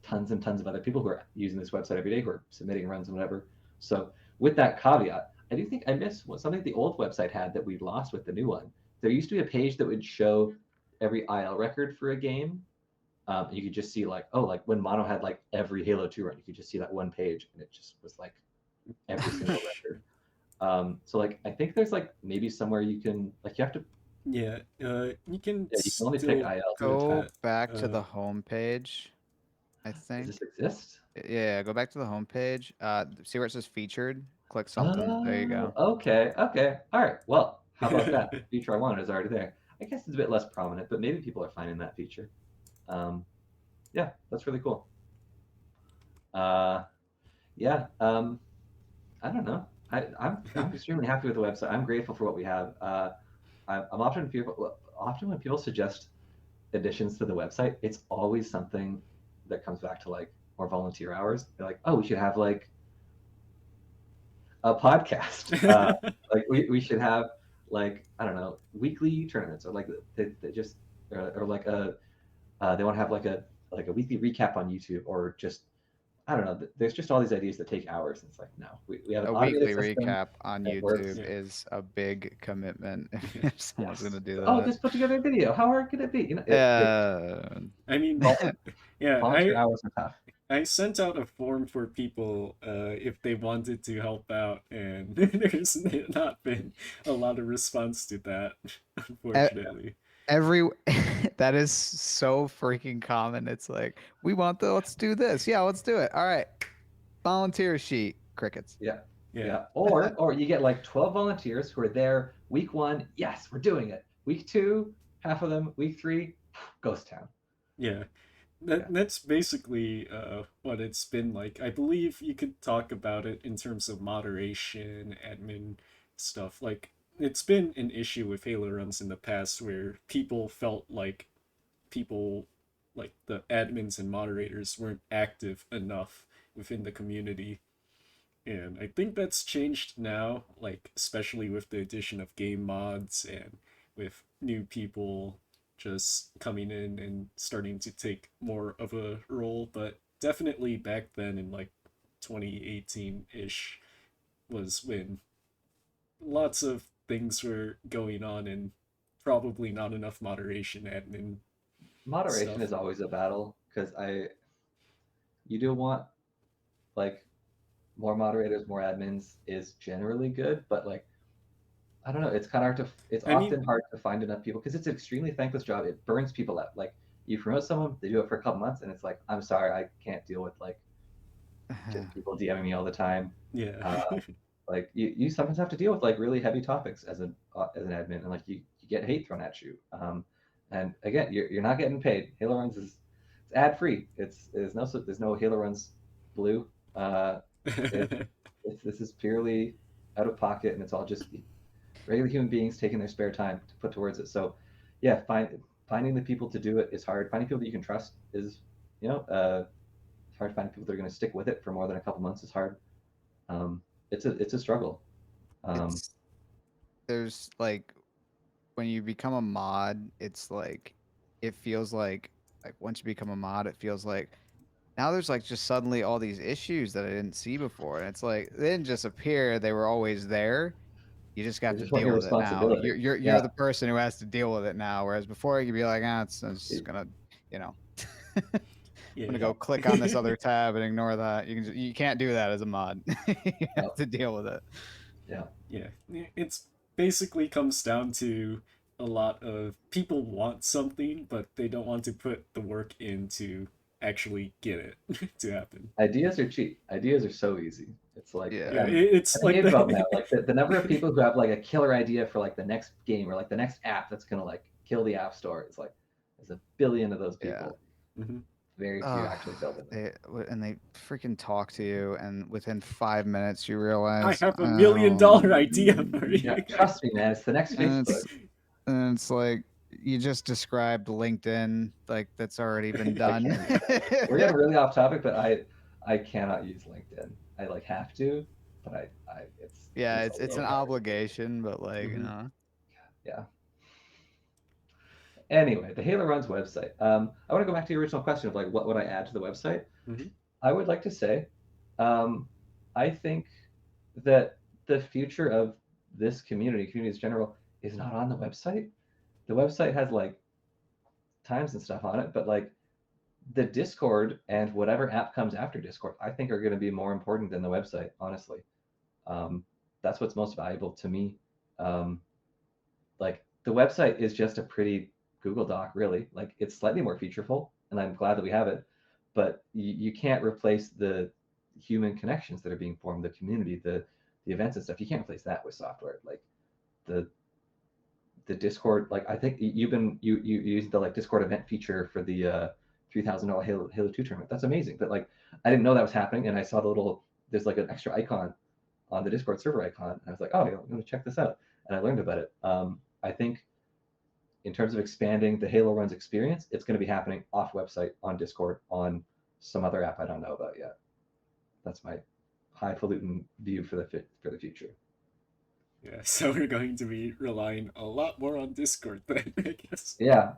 tons and tons of other people who are using this website every day, who are submitting runs and whatever. So with that caveat, I do think I miss something the old website had that we lost with the new one. There used to be a page that would show every IL record for a game. You could just see, like, oh, like when Mono had like every Halo 2 run, you could just see that one page, and it just was like every single record. So like, I think there's like maybe somewhere you can, like, you have to. Yeah, you can. Yeah, you can only pick IL. Go back to the home page, I think. Does this exist? Yeah, go back to the home page. See where it says featured? Click something. There you go. Okay. All right. Well, how about that? The feature I wanted is already there. I guess it's a bit less prominent, but maybe people are finding that feature. Yeah, that's really cool. Yeah. I don't know. I'm extremely happy with the website. I'm grateful for what we have. I'm often when people suggest additions to the website, it's always something that comes back to like more volunteer hours. They're like, oh, we should have like a podcast. Like we should have, like, I don't know, weekly tournaments, or like they just or like they want to have like a weekly recap on YouTube, or just, I don't know. There's just all these ideas that take hours, and it's like, no, we have a weekly recap on YouTube is a big commitment if someone's going to do that. Oh, just put together a video. How hard could it be? You know, I mean, yeah, hours are tough. I sent out a form for people if they wanted to help out, and there's not been a lot of response to that, unfortunately. That is so freaking common. It's like, let's do this. Yeah, let's do it. All right. Volunteer sheet. Crickets. Yeah. Or you get like 12 volunteers who are there week 1. Yes, we're doing it. Week 2, half of them. Week 3, ghost town. Yeah. That's basically what it's been like. I believe you could talk about it in terms of moderation, admin stuff. Like, it's been an issue with HaloRuns in the past where people felt like the admins and moderators weren't active enough within the community. And I think that's changed now, like, especially with the addition of game mods and with new people just coming in and starting to take more of a role. But definitely back then in like 2018-ish was when lots of things were going on and probably not enough moderation admin. Moderation is always a battle, because you do want, like, more moderators, more admins is generally good, but like, I don't know, it's kind of hard to hard to find enough people, because it's an extremely thankless job. It burns people out. Like, you promote someone, they do it for a couple months, and it's like, I'm sorry, I can't deal with like just people DMing me all the time. Yeah. Like you sometimes have to deal with like really heavy topics as an admin, and like you get hate thrown at you. And again, you're not getting paid. HaloRuns is it's ad free. There's no HaloRuns Blue. It, this is purely out of pocket, and it's all just regular human beings taking their spare time to put towards it. So, yeah, finding the people to do it is hard. Finding people that you can trust is, it's hard. Finding people that are going to stick with it for more than a couple months is hard. It's a struggle. It's there's like when you become a mod, it's like it feels like once you become a mod, it feels like now there's like just suddenly all these issues that I didn't see before, and it's like they didn't just appear; they were always there. You just got They to just want deal your with it now. responsibility. You're the person who has to deal with it now. Whereas before, you could be like, ah, it's just gonna, you know, I'm Yeah. gonna go click on this other tab and ignore that. You can't do that as a mod. You have to deal with it. Yeah. Yeah. It's basically comes down to a lot of people want something, but they don't want to put the work in to actually get it to happen. Ideas are cheap. Ideas are so easy. It's like Yeah. Yeah, it's I like think about now, like the number of people who have like a killer idea for like the next game or like the next app that's gonna like kill the app store. It's like there's a billion of those people. Yeah. Mhm. Very few actually building it. They freaking talk to you, and within 5 minutes, you I realize, have $1 million idea for you. Yeah, trust me, man. It's the next and Facebook. it's like you just described LinkedIn, like that's already been I done. We're getting really off topic, but I cannot use LinkedIn. I like have to, but I Yeah, it's a it's an little hard. obligation, but like Mhm. Yeah. Anyway, the HaloRuns website. I want to go back to the original question of like what would I add to the website. Mhm. I would like to say, I think that the future of this communities in general, is not on the website. The website has like times and stuff on it, but like the Discord and whatever app comes after Discord, I think are going to be more important than the website, honestly. Um, that's what's most valuable to me. Um, like the website is just a pretty Google Doc, really. Like it's slightly more featureful, and I'm glad that we have it. But you can't replace the human connections that are being formed, the community, the events and stuff. You can't replace that with software. Like the the Discord, like I think you used the like Discord event feature for the $3,000 Halo 2 tournament. That's amazing. But like I didn't know that was happening, and I saw the little there's like an extra icon on the Discord server icon. And I was like, oh, I'm going to check this out, and I learned about it. I think in terms of expanding the HaloRuns experience, it's going to be happening off website, on Discord, on some other app I don't know about yet. That's my highfalutin view for the future. Yeah, so we're going to be relying a lot more on Discord then, I guess. Yeah,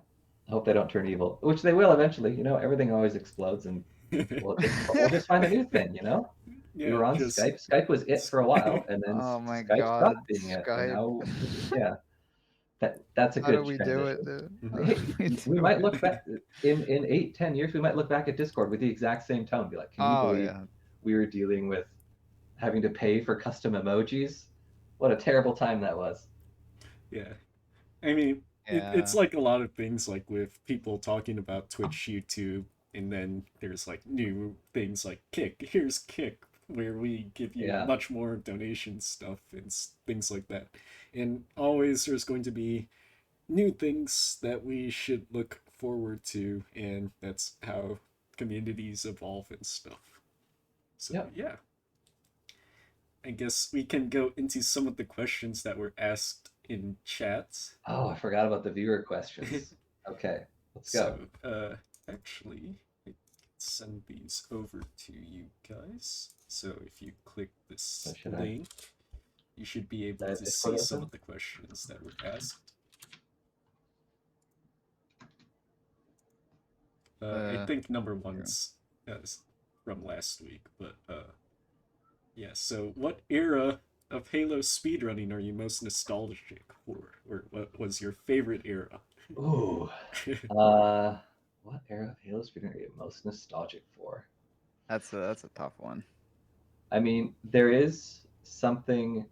I hope they don't turn evil, which they will eventually. Everything always explodes, and we'll just find a new thing. We Yeah, were on just Skype. Skype was it for a while, and then Oh my Skype God, stopped being it, and Skype. now, yeah, that's a How do good we do it, transition. dude? How Hey, do we we do might it? look back in 8, 10 years. We might look back at Discord with the exact same tone. Be like, can you Oh believe yeah. we were dealing with having to pay for custom emojis? What a terrible time that was. yeah. I mean, it's Yeah. like a lot of things, like with people talking about Twitch, YouTube, and then there's like new things like Kick. Here's Kick, where we give you Yeah, much more donation stuff and things like that. And always there's going to be new things that we should look forward to, and that's how communities evolve and stuff. So, yeah. yeah. I guess we can go into some of the questions that were asked in chat. Oh, I forgot about the viewer questions. Okay, let's So, go. actually, I can send these over to you guys. So, if you click this What should I? link, you should be able to Discord see some open? of the questions that were asked. I think number one's from last week, but yeah. So, what era of Halo speedrunning are you most nostalgic for, or what was your favorite era? Ooh, what era of Halo speedrun are you most nostalgic for? That's a tough one. I mean, there is something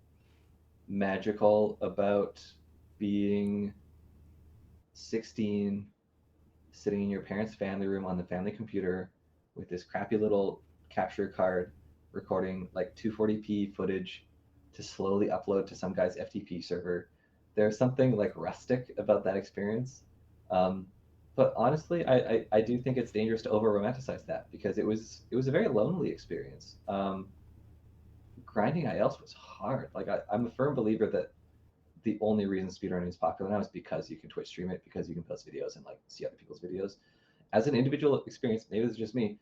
magical about being 16, sitting in your parents' family room on the family computer with this crappy little capture card, recording like 240p footage to slowly upload to some guy's FTP server. There's something like rustic about that experience. Um, but honestly, I do think it's dangerous to over romanticize that because it was a very lonely experience. Grinding IELTS was hard. Like I'm a firm believer that the only reason speedrunning is popular now is because you can Twitch stream it, because you can post videos and like see other people's videos. As an individual experience, maybe it's just me,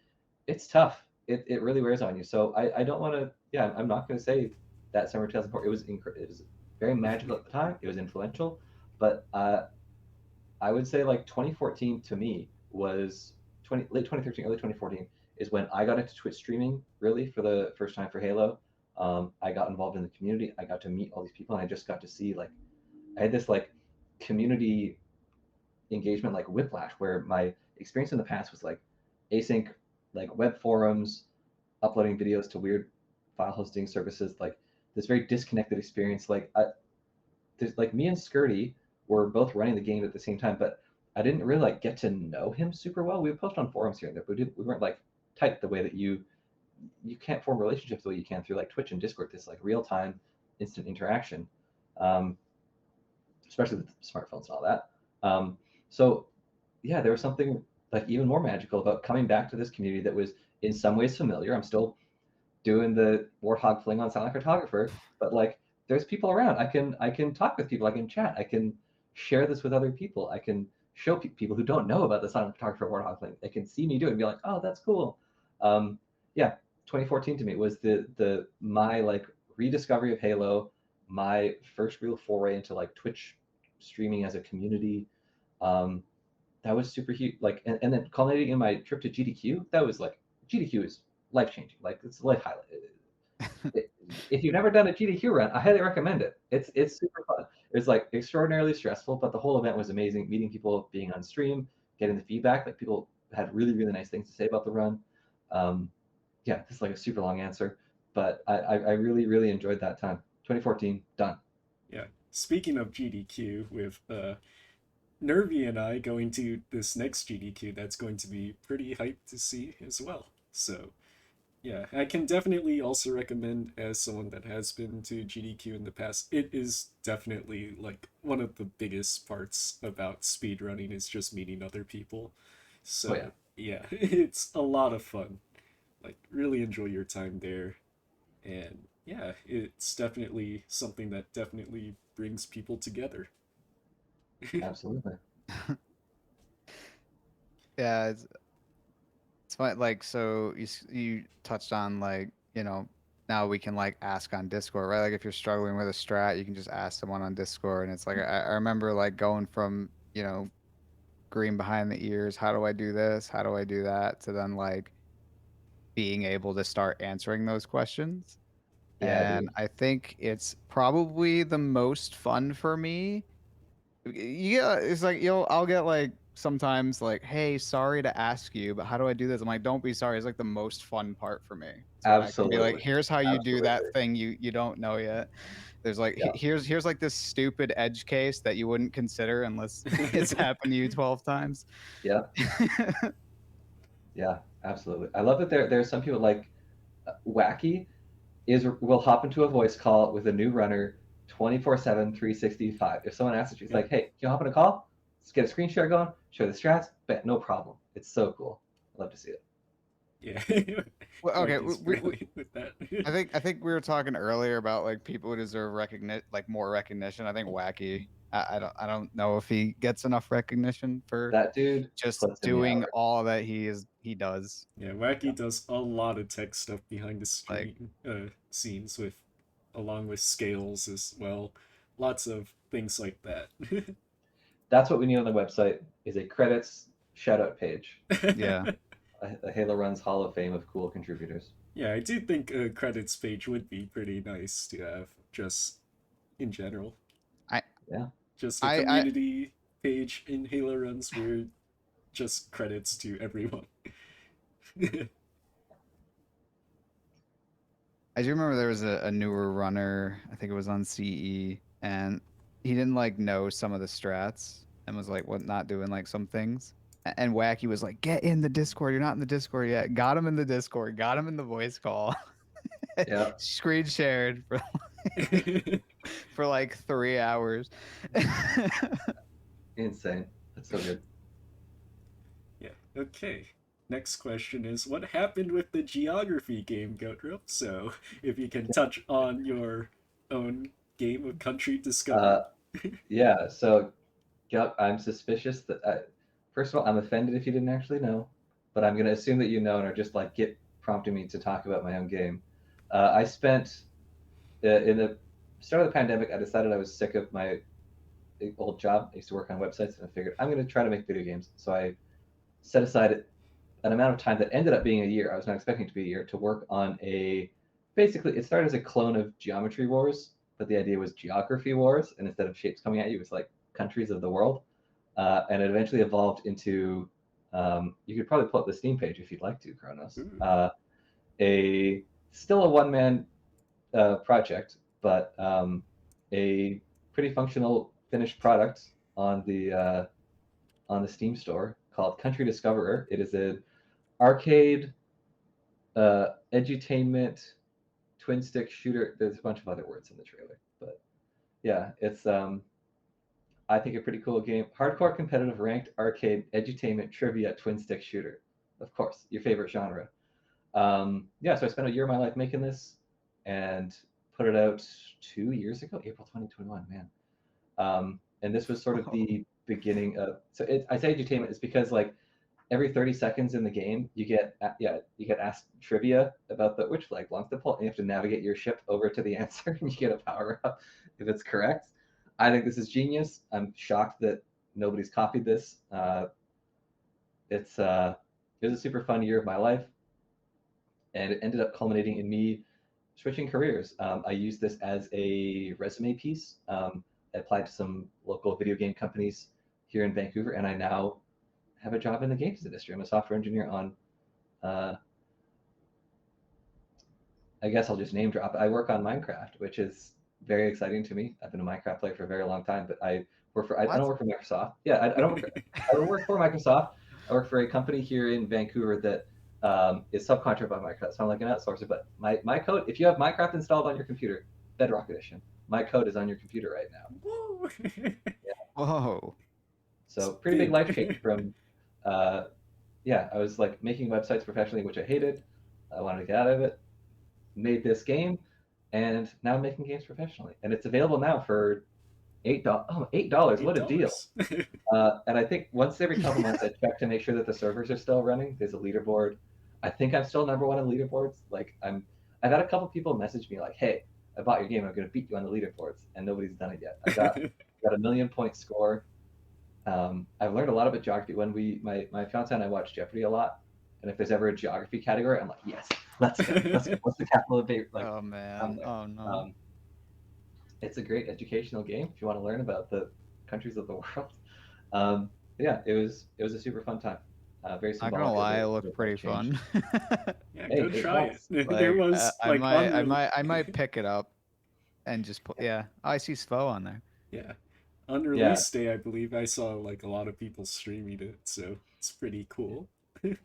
it's tough. It really wears on you. So I don't want to. Yeah, I'm not going to say that summer 2004. It was very magical at the time. It was influential, but I would say like 2014 to me was late 2013, early 2014 is when I got into Twitch streaming really for the first time for Halo. I got involved in the community. I got to meet all these people, and I just got to see like I had this like community engagement like whiplash where my experience in the past was like async, like web forums, uploading videos to weird file hosting services, like this very disconnected experience. There's like me and Skirty were both running the game at the same time, but I didn't really like get to know him super well. We would post on forums here and there, but we weren't like tight the way that you can't form relationships the way you can through like Twitch and Discord. This like real time, instant interaction, um, especially with smartphones and all that. So yeah, there was something like even more magical about coming back to this community that was in some ways familiar. I'm still doing the warthog fling on silent photographer, but like there's people around. I can talk with people. I can chat. I can share this with other people. I can show people who don't know about the silent photographer warthog fling. They can see me do it and be like, oh, that's cool. Yeah, 2014 to me was the my like rediscovery of Halo, my first real foray into like Twitch streaming as a community. Um, that was super huge. Like, and then culminating in my trip to GDQ, that was like GDQ is life changing. Like, it's a life highlight. If you've never done a GDQ run, I highly recommend it. It's super fun. It's like extraordinarily stressful, but the whole event was amazing. Meeting people, being on stream, getting the feedback. Like people had really really nice things to say about the run. Um, yeah, this is like a super long answer, but I really really enjoyed that time. 2014 done. Yeah. Speaking of GDQ, with Nervy and I going to this next GDQ, that's going to be pretty hyped to see as well. So yeah, I can definitely also recommend, as someone that has been to GDQ in the past, it is definitely like one of the biggest parts about speedrunning is just meeting other people. Oh So yeah, yeah, it's a lot of fun. Like really enjoy your time there. And yeah, it's definitely something that definitely brings people together. absolutely. Yeah, it's fine. Like, so you touched on like, now we can like ask on Discord, right? Like if you're struggling with a strat, you can just ask someone on Discord. And it's like I remember like going from, green behind the ears, how do I do this? How do I do that? To then like being able to start answering those questions. Yeah, And dude. I think it's probably the most fun for me. Yeah, it's like I'll get like sometimes like, hey, sorry to ask you, but how do I do this? I'm like, don't be sorry. It's like the most fun part for me. It's when I can be like, Absolutely, here's how you do that absolutely. thing you don't know yet. There's like Yeah, here's like this stupid edge case that you wouldn't consider unless it's happened to you 12 times. yeah, yeah, absolutely. I love that there's some people like Wacky is will hop into a voice call with a new runner 24/7, 365. If someone asks you, it's Yeah. like, hey, can you hop in a call? Let's get a screen share going, show the strats, but no problem. It's so cool. I love to see it. Yeah. Well, okay, Mikey's brilliant with that. I think we were talking earlier about like people who deserve recognition, like more recognition. I think Wacky. I don't know if he gets enough recognition for That dude just puts in the doing hours. all that he does. Yeah, Yeah. Wacky does a lot of tech stuff behind the Like, screen scenes with, along with scales as well. Lots of things like that. That's what we need on the website is a credits shout out page. yeah, A HaloRuns Hall of Fame of cool contributors. Yeah, I do think a credits page would be pretty nice to have, just in general. I Yeah. Just a I community page in Halo Runs where just credits to everyone. I do remember there was a newer runner. I think it was on CE, and he didn't like know some of the strats and was like, what, not doing like some things. And Wacky was like, get in the Discord. You're not in the Discord yet. Got him in the Discord. Got him in the voice call. Yeah. Screen shared. for like 3 hours. Insane. That's so good. Yeah. Okay. Next question is, what happened with the geography game, Goatrope? So, if you can touch on your own game of country Uh, discovery. yeah. So, Yep, I'm suspicious that first of all, I'm offended if you didn't actually know, but I'm going to assume that you know and are just like get prompting me to talk about my own game. I spent in the start of the pandemic. I decided I was sick of my old job. I used to work on websites, and I figured I'm going to try to make video games. So I set aside an amount of time that ended up being a year. I was not expecting it to be a year to work on a. Basically, it started as a clone of Geometry Wars, but the idea was Geography Wars, and instead of shapes coming at you, it was like countries of the world. And it eventually evolved into. You could probably pull up the Steam page if you'd like to, Chronos. Ooh. A still a one-man project, but a pretty functional finished product on the Steam store called Country Discoverer. It is an arcade edutainment twin stick shooter. There's a bunch of other words in the trailer, but yeah, it's I think a pretty cool game. Hardcore competitive ranked arcade edutainment trivia twin stick shooter. Of course, your favorite genre. Yeah, so I spent a year of my life making this and put it out 2 years ago, April 2021. Man, and this was sort of the beginning of. So I say edutainment is because like every 30 seconds in the game, you get asked trivia about which flag belongs to the pole, and you have to navigate your ship over to the answer, and you get a power up if it's correct. I think this is genius. I'm shocked that nobody's copied this. It was a super fun year of my life, and it ended up culminating in me switching careers. I used this as a resume piece. I applied to some local video game companies here in Vancouver, and I now have a job in the games industry. I'm a software engineer on, I guess I'll just name drop. I work on Minecraft, which is very exciting to me. I've been a Minecraft player for a very long time, but I don't work for Microsoft. Yeah, I don't work for Microsoft. I work for a company here in Vancouver that is subcontracted by Microsoft. So I'm like an outsourcer, but my code, if you have Minecraft installed on your computer, Bedrock Edition, my code is on your computer right now. Woo! Whoa. So pretty big life change from yeah, I was like making websites professionally, which I hated. I wanted to get out of it. Made this game, and now I'm making games professionally, and it's available now for $8. Oh, $8! What a deal! And I think once every couple months, I check to make sure that the servers are still running. There's a leaderboard. I think I'm still number one on leaderboards. Like I've had a couple people message me like, "Hey, I bought your game. I'm going to beat you on the leaderboards," and nobody's done it yet. I got a 1,000,000 point score. I've learned a lot about geography. When my fiance and I watch Jeopardy a lot, and if there's ever a geography category, I'm like, yes, let's go. What's the capital of Beirut? Like, Oh man. Oh no. it's a great educational game if you want to learn about the countries of the world. Yeah, it was a super fun time. Very Not symbolic. gonna lie, it looked pretty change. fun. Yeah, Hey, go it try was. it. Like, There was I like I might pick it up and just put. Yeah, I see Svo on there. yeah. On Yeah, release day, I believe I saw like a lot of people streaming it, so it's pretty cool.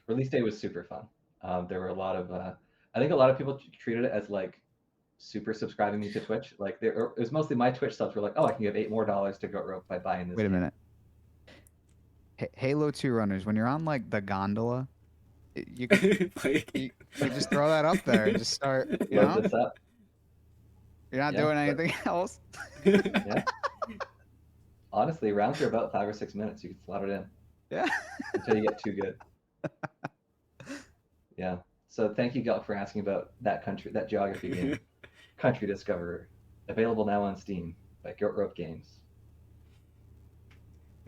release day was super fun. There were a lot of I think a lot of people treated it as like super subscribing me to Twitch. Like it was mostly my Twitch subs were like, oh, I can give $8 more to goatrope by buying this Wait a game. minute. Halo 2 runners, when you're on like the gondola, you Like, you just throw that up there and just start. You Load know, this up. you're not Yeah, doing but- anything else. Yeah. Honestly, rounds are about 5 or 6 minutes. You can slot it in Yeah. until you get too good. Yeah. So thank you, Galk, for asking about that geography game, Country Discoverer, available now on Steam by Goatrope Games.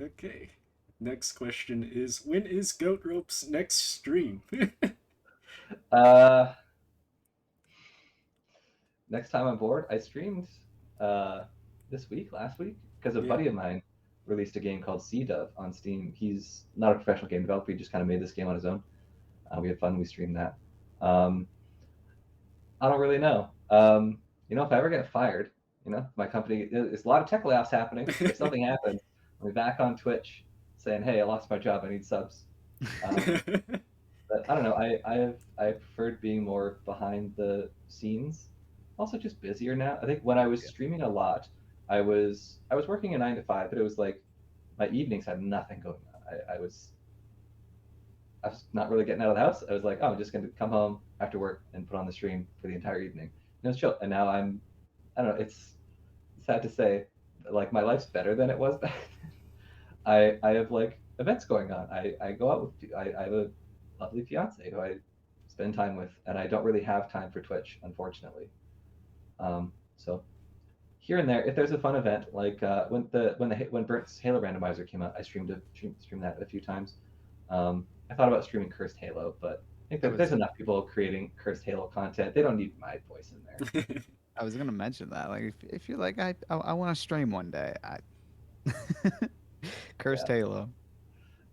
Okay. Next question is, when is Goatrope's next stream? Next time on board, I streamed last week, because a Yeah. buddy of mine released a game called Sea Dove on Steam. He's not a professional game developer. He just kind of made this game on his own. We had fun. We streamed that. I don't really know. If I ever get fired, my company, there's a lot of tech layoffs happening. If something happens, I'll be back on Twitch saying, "Hey, I lost my job. I need subs." But I don't know. I preferred being more behind the scenes also just busier now. I think when I was Yeah. streaming a lot, I was working a 9 to 5, but it was like my evenings had nothing going on. I was not really getting out of the house. I was like, oh, I'm just going to come home after work and put on the stream for the entire evening. And it was chill. And now I don't know, it's sad to say, like my life's better than it was back then. I have like events going on. I go out with, I have a lovely fiance who I spend time with, and I don't really have time for Twitch, unfortunately. So here and there, if there's a fun event, like when Burnt's Halo Randomizer came out, I streamed that a few times. I thought about streaming Cursed Halo, but I think I that there's was enough people creating Cursed Halo content. They don't need my voice in there. I was gonna mention that. Like, if you're like, I want to stream one day, I Cursed Yeah, Halo.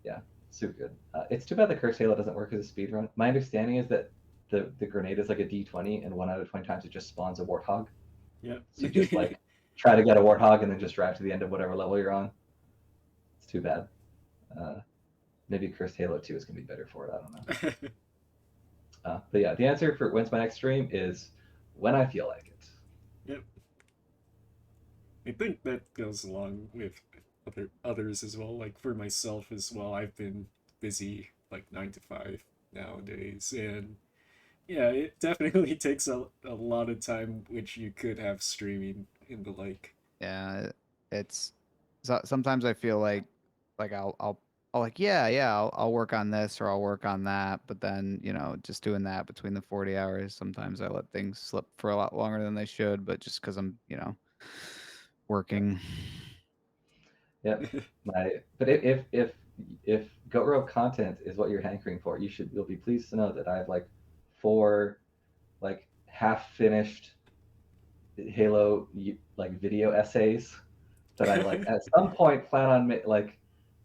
yeah, super good. It's too bad the Cursed Halo doesn't work as a speed run. My understanding is that the grenade is like a D20, and 1 out of 20 times it just spawns a warthog. Yep. So you just like try to get a warthog and then just drive to the end of whatever level you're on. It's too bad. Uh, Maybe Cursed Halo 2 is gonna be better for it. I don't know. But yeah, the answer for when's my next stream is when I feel like it. Yep. I think that goes along with others as well. Like for myself as well, I've been busy like 9 to 5 nowadays, and yeah, it definitely takes a lot of time which you could have streaming in the like. Yeah, it's sometimes I feel like I'll like yeah I'll work on this or I'll work on that, but then just doing that between the 40 hours, sometimes I let things slip for a lot longer than they should, but just because I'm working. Yep. But if goatrope content is what you're hankering for, you'll be pleased to know that I have like 4 like half finished Halo like video essays that I like at some point plan on like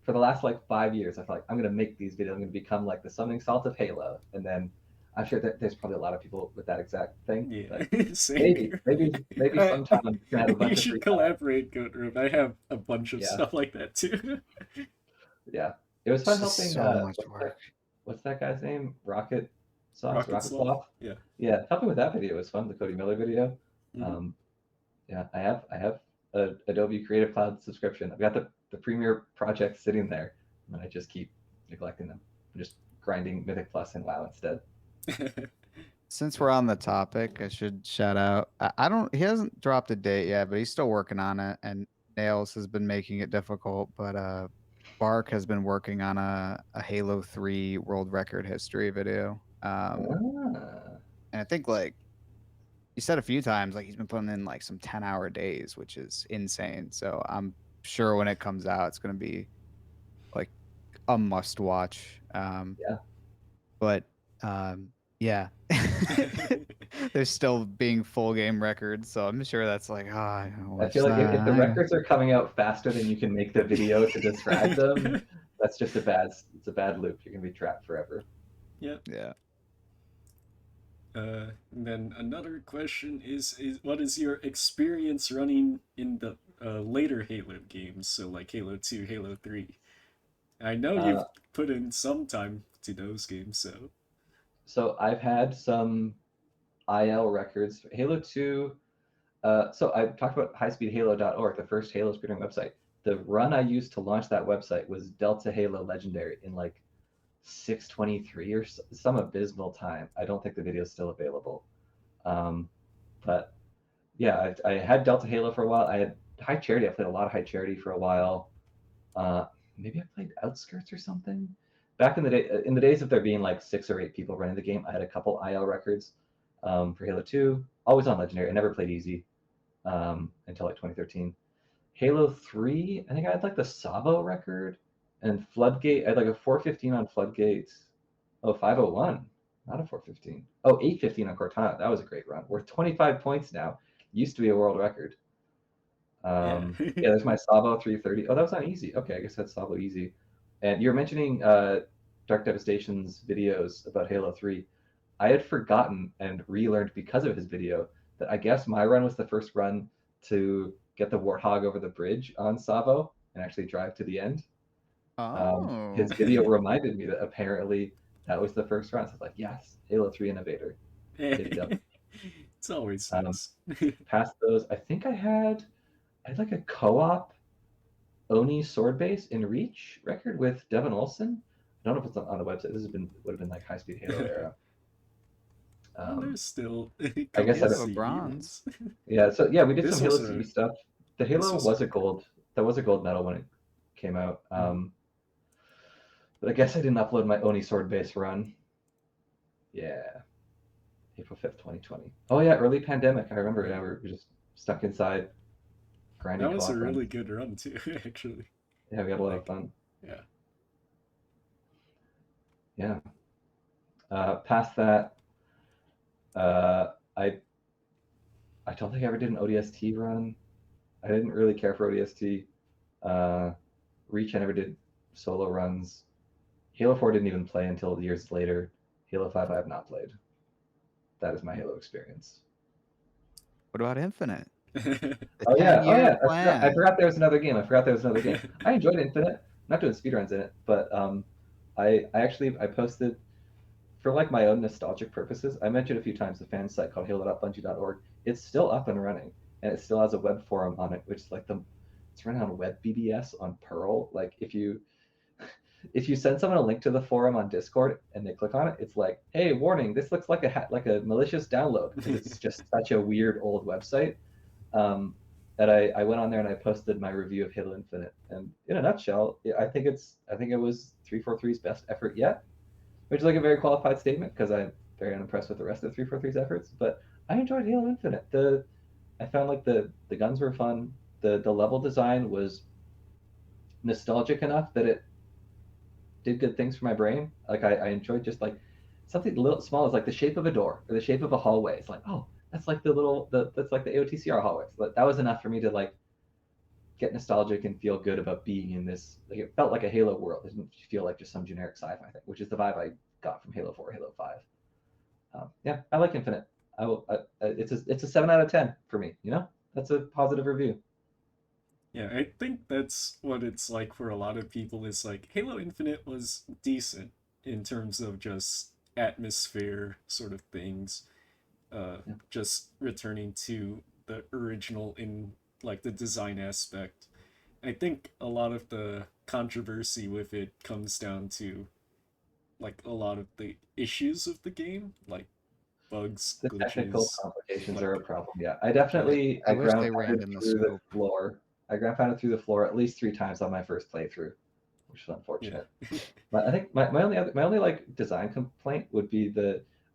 for the last like 5 years. I feel like I'm gonna make these videos. I'm gonna become like the summoning salt of Halo, and then I'm sure that there's probably a lot of people with that exact thing. Yeah, But same maybe here. maybe I, sometime I'm gonna have a you bunch of free should time. collaborate, Goatrope. I have a bunch of Yeah, stuff like that too. yeah. It was It's fun just helping. so much work. What's that guy's name? Rocket Rocket Sloth. Sloth. Yeah. Yeah, helping with that video was fun. The Cody Miller video. Hmm. Um, yeah, I have a Adobe Creative Cloud subscription. I've got the Premiere projects sitting there, and I just keep neglecting them. I'm just grinding Mythic Plus and WoW instead. Since we're on the topic, I should shout out. I don't. He hasn't dropped a date yet, but he's still working on it. And Nails has been making it difficult, but Bark has been working on a Halo 3 world record history video. Ah, And I think like he said a few times, like he's been putting in like some 10-hour days, which is insane. So I'm sure when it comes out, it's gonna be like a must watch. yeah. But yeah, there's still being full game records, so I'm sure that's like, I gotta I watch feel like if the that. records are coming out faster than you can make the video to describe them, that's just a bad loop. You're gonna be trapped forever. Yep. Yeah. And then another question is what is your experience running in the later Halo games? So like Halo 2, Halo 3. I know Uh, you've put in some time to those games, so so I've had some IL records. Halo 2. So I talked about highspeedhalo.org, the first Halo speedrunning website. The run I used to launch that website was Delta Halo Legendary in like 623 or some abysmal time. I don't think the video is still available. Um, but yeah, I had Delta Halo for a while. I had High Charity. I played a lot of High Charity for a while. Uh, Maybe I played Outskirts or something. Back in the days of there being like 6 or 8 people running the game, I had a couple IL records for Halo 2. Always on Legendary. I never played easy until like 2013. Halo 3, I think I had like the Sabo record and Floodgate. I had like a 415 on Floodgate. Oh, 501, not a 415. Oh, 815 on Cortana. That was a great run. Worth 25 points now. Used to be a world record. yeah. Yeah, there's my Sabo 330. Oh, that was on easy. Okay, I guess that's Sabo easy. And you're mentioning Dark Devastation's videos about Halo 3. I had forgotten and relearned because of his video that I guess my run was the first run to get the Warthog over the bridge on Savo and actually drive to the end. Oh. His video reminded me that apparently that was the first run. So I was like, yes, Halo 3 innovator. Big dub. It's always Um, nice. Past those, I think I had like a co-op Oni sword base in Reach record with Devin Olsen. I don't know if it's on the website. This would have been like high speed Halo era. Well, there's still a I guess couple I of Ooh, don't, a CE bronze. ones. yeah. So yeah, we did This some Halo was CE a stuff. The this Halo was a was a gold. That was a gold medal when it came out. mm. But I guess I didn't upload my Oni sword base run. Yeah, April 5th, 2020. Oh yeah, early pandemic. I remember. Yeah, we were just stuck inside grinding That was a co-op really runs. good run too, actually. Yeah, we had a lot of Like, fun. yeah. Yeah. Past that, uh, I don't think I ever did an ODST run. I didn't really care for ODST. Uh, Reach, I never did solo runs. Halo 4 didn't even play until years later. Halo 5, I have not played. That is my Halo experience. What about Infinite? The Oh yeah, 10-year I plan. forgot there was another game. I enjoyed Infinite. I'm not doing speedruns in it, but I actually I posted for like my own nostalgic purposes. I mentioned a few times the fan site called halo.bungie.org. It's still up and running, and it still has a web forum on it, which is like it's running on web BBS on Perl. Like if you send someone a link to the forum on Discord and they click on it, it's like, hey, warning, this looks like a malicious download because it's just such a weird old website. That I went on there and I posted my review of Halo Infinite, and in a nutshell, I think it was 343's best effort yet, which is like a very qualified statement because I'm very unimpressed with the rest of 343's efforts. But I enjoyed Halo Infinite. I found like the guns were fun. The level design was nostalgic enough that it did good things for my brain. Like I enjoyed just like something a little small as like the shape of a door or the shape of a hallway. It's like, oh, that's like that's like the AOTCR hallways. That was enough for me to like get nostalgic and feel good about being in this. Like it felt like a Halo world. It didn't feel like just some generic sci-fi thing, which is the vibe I got from Halo 4, Halo 5. Yeah, I like Infinite. It's a 7 out of 10 for me. That's a positive review. Yeah, I think that's what it's like for a lot of people. Is like Halo Infinite was decent in terms of just atmosphere sort of things. Yeah. Just returning to the original in like the design aspect. I think a lot of the controversy with it comes down to like a lot of the issues of the game, like bugs, The technical glitches, complications are a like problem. Yeah, I, I I wish ground they ran pounded in the through the scope. floor. I ground pounded through the floor at least 3 times on my first playthrough, which is yeah. unfortunate. But I think my only like design complaint would be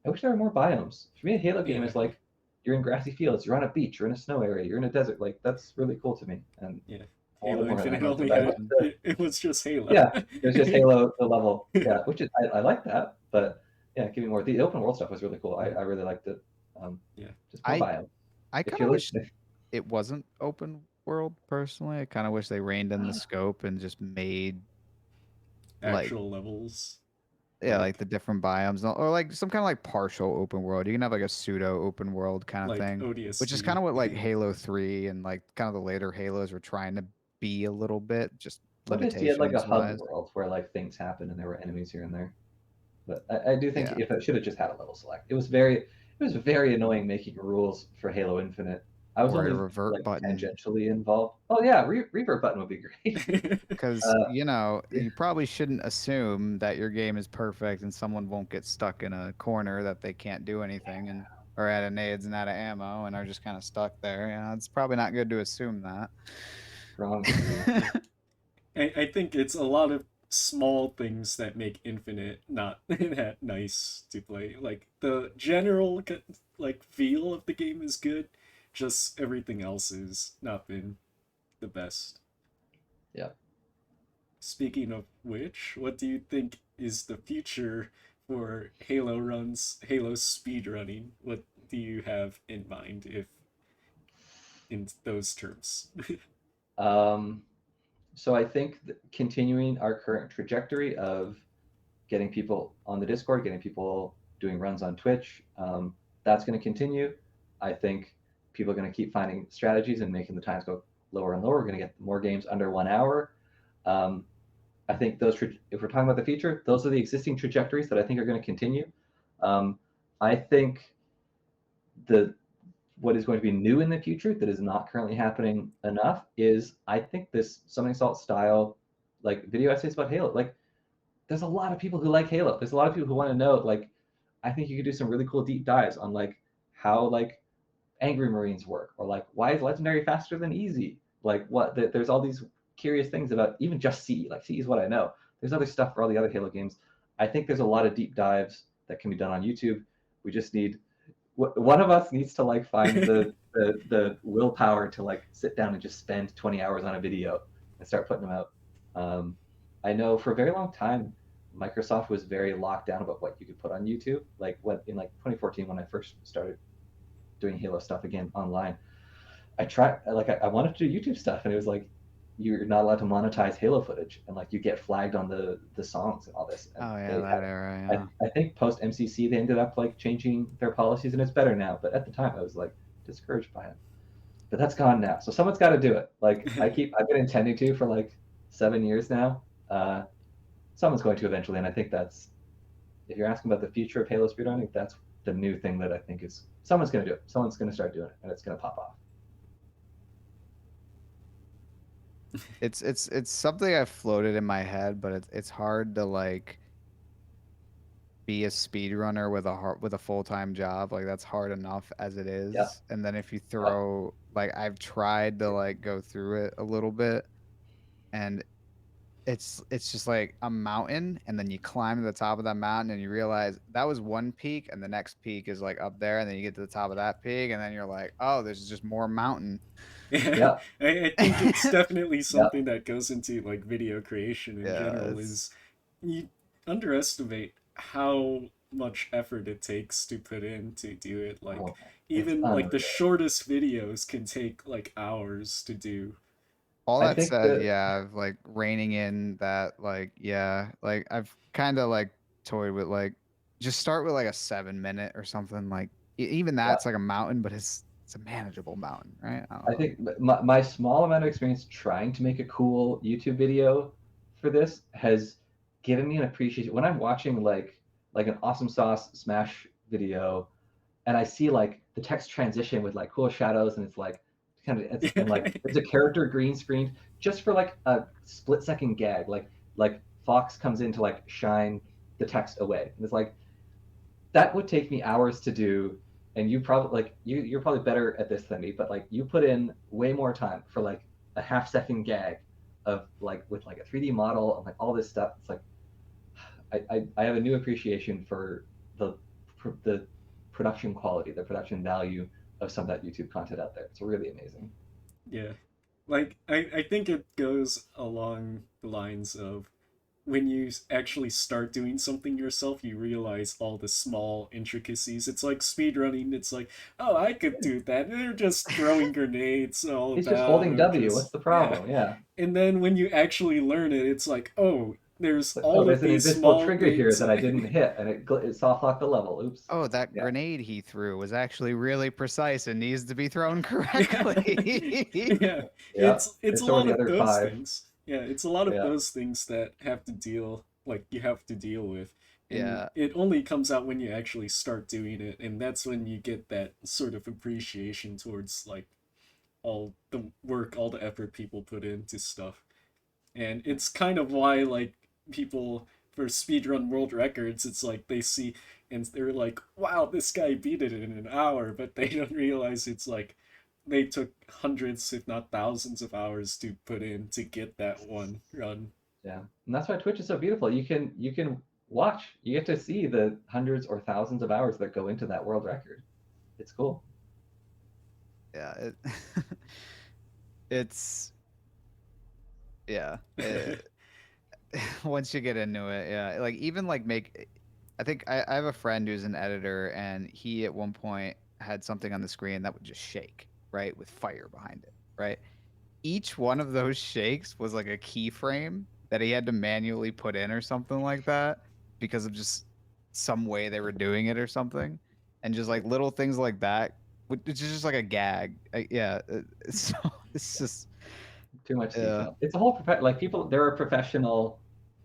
I wish there were more biomes. For me, a Halo game Yeah. is like you're in grassy fields, you're on a beach, you're in a snow area, you're in a desert. Like that's really cool to me, and Yeah. I Halo wanted more of Infinite that. More only had dimension. it was just Halo. Yeah, there's just Halo the level. Yeah, which is I like that, but yeah, give me more. The open world stuff was really cool. I really liked it. Yeah. Just more I biomes. I If kind you're of wish listening, it wasn't open world personally. I kind of wish they reined in the scope and just made like Actual levels. yeah, like Like the different biomes or like some kind of like partial open world. You can have like a pseudo open world kind of like thing, which is kind ODST. of what like Halo 3 and like kind of the later Halos were trying to be a little bit, just ODST had like a limitations hub wise. world where like things happen and there were enemies here and there. But I do think Yeah. if it should have just had a level select. It was very annoying making rules for Halo Infinite. I was Or a only revert like button. tangentially involved. Oh yeah, revert button would be great. Because, Uh, you probably shouldn't assume that your game is perfect and someone won't get stuck in a corner that they can't do anything and or out of nades and out of ammo and are just kind of stuck there. It's probably not good to assume that. Wrong. Yeah. I think it's a lot of small things that make Infinite not that nice to play. Like the general like feel of the game is good, just everything else has not been the best. Yeah. Speaking of which, what do you think is the future for Halo speedrunning? What do you have in mind if in those terms? Um, so I think continuing our current trajectory of getting people on the Discord, getting people doing runs on Twitch, that's going to continue. I think people are going to keep finding strategies and making the times go lower and lower. We're going to get more games under 1 hour. Um, I think if we're talking about the future, those are the existing trajectories that I think are going to continue. I think the what is going to be new in the future that is not currently happening enough is, I think, this Summoning Salt style, like video essays about Halo. Like, there's a lot of people who like Halo. There's a lot of people who want to know. Like, I think you could do some really cool deep dives on like how like Angry Marines work, or like why is Legendary faster than Easy? Like there's all these curious things about even just CE. Like CE is what I know. There's other stuff for all the other Halo games. I think there's a lot of deep dives that can be done on YouTube. We just need one of us needs to like find the willpower to like sit down and just spend 20 hours on a video and start putting them out. I know for a very long time, Microsoft was very locked down about what you could put on YouTube. Like when in like 2014, when I first started doing Halo stuff again online, I wanted to do YouTube stuff, and it was like you're not allowed to monetize Halo footage, and like you get flagged on the songs and all this. And Oh yeah, that era. Yeah. I think post MCC they ended up like changing their policies, and it's better now. But at the time, I was like discouraged by it. But that's gone now, so someone's got to do it. Like I've been intending to for like 7 years now. Someone's going to eventually, and I think that's, if you're asking about the future of Halo speedrunning, that's the new thing that I think is someone's going to do it. Someone's going to start doing it, and it's going to pop off. It's something I've floated in my head, but it's hard to like be a speedrunner with a full-time job. Like that's hard enough as it is. Yeah. And then if you throw like I've tried to like go through it a little bit, and it's just like a mountain, and then you climb to the top of that mountain and you realize that was one peak and the next peak is like up there, and then you get to the top of that peak and then you're like, oh, there's just more mountain. Yeah. I think it's definitely something that goes into like video creation in general, is you underestimate how much effort it takes to put in to do it. Like even like the shortest videos can take like hours to do. All that said, yeah, like reining in that, like, yeah, like I've kind of like toyed with like just start with like a 7 minute or something. Like even that's like a mountain, but it's a manageable mountain, right? I think my small amount of experience trying to make a cool YouTube video for this has given me an appreciation. When I'm watching like an Awesome Sauce Smash video, and I see like the text transition with like cool shadows, and it's like kind of and like there's a character green screen just for like a split-second gag, like Fox comes in to like shine the text away, and it's like that would take me hours to do. And you probably like you're probably better at this than me, but like you put in way more time for like a half-second gag of like with like a 3D model and like all this stuff. It's like I have a new appreciation for the production quality, the production value of some of that YouTube content out there. It's really amazing. Yeah, like I think it goes along the lines of when you actually start doing something yourself, you realize all the small intricacies. It's like speedrunning. It's like, oh, I could do that. They're just throwing grenades all He's about. just holding W. What's the problem? Yeah. And then when you actually learn it, it's like, oh, there's all there's of these an invisible small trigger things. here that I didn't hit, and it soft locked the level. Oops. Oh, that grenade he threw was actually really precise and needs to be thrown correctly. Yeah. It's a lot of those things. Yeah, it's a lot of those things that you have to deal with. And it only comes out when you actually start doing it, and that's when you get that sort of appreciation towards like all the work, all the effort people put into stuff. And it's kind of why like people for speedrun world records, it's like they see and they're like, wow, this guy beat it in an hour, but they don't realize it's like they took hundreds, if not thousands, of hours to put in to get that one run. Yeah, and that's why Twitch is so beautiful. You can watch. You get to see the hundreds or thousands of hours that go into that world record. It's cool. Yeah, it's once you get into it, yeah, like even like I think I have a friend who's an editor, and he at one point had something on the screen that would just shake, right, with fire behind it, right? Each one of those shakes was like a keyframe that he had to manually put in or something like that because of just some way they were doing it or something. And just like little things like that, which is just like a gag. It's just too much detail. It's a whole like people. There are professional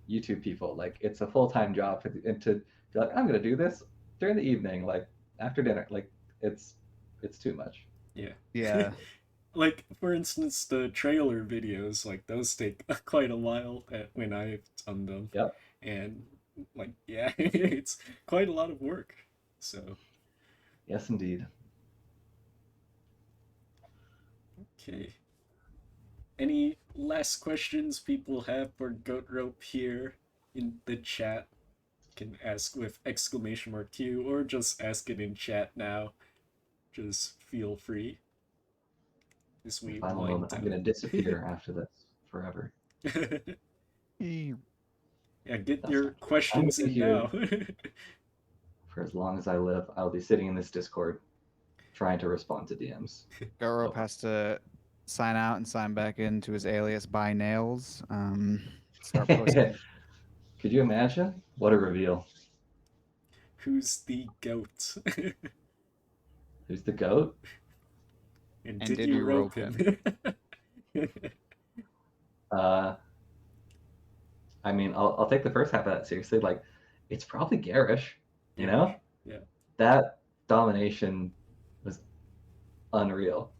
YouTube people. Like it's a full-time job and to be like, I'm gonna do this during the evening, like after dinner. Like it's It's too much. Yeah. Yeah. Like for instance, the trailer videos, like those take quite a while when I've done them, Yep. and like yeah, it's quite a lot of work. So Yes, indeed. okay, any last questions people have for Goat Rope here in the chat? Can ask with exclamation mark Q or just ask it in chat now. Just feel free as My we final wind moment. I'm gonna down. disappear after this forever. Yeah, get That's your not true. I'm gonna questions be in now. here for as long as I live. I'll be sitting in this Discord trying to respond to DMs. Goatrope Over. has to sign out and sign back into his alias by nails. Start posting. Could you imagine? What a reveal. Who's the goat? Who's the goat? And And did did you you rope rope him? him? Uh, I mean, I'll take the first half of that seriously. Like, it's probably garish. You Garish. know, Yeah. that domination was unreal.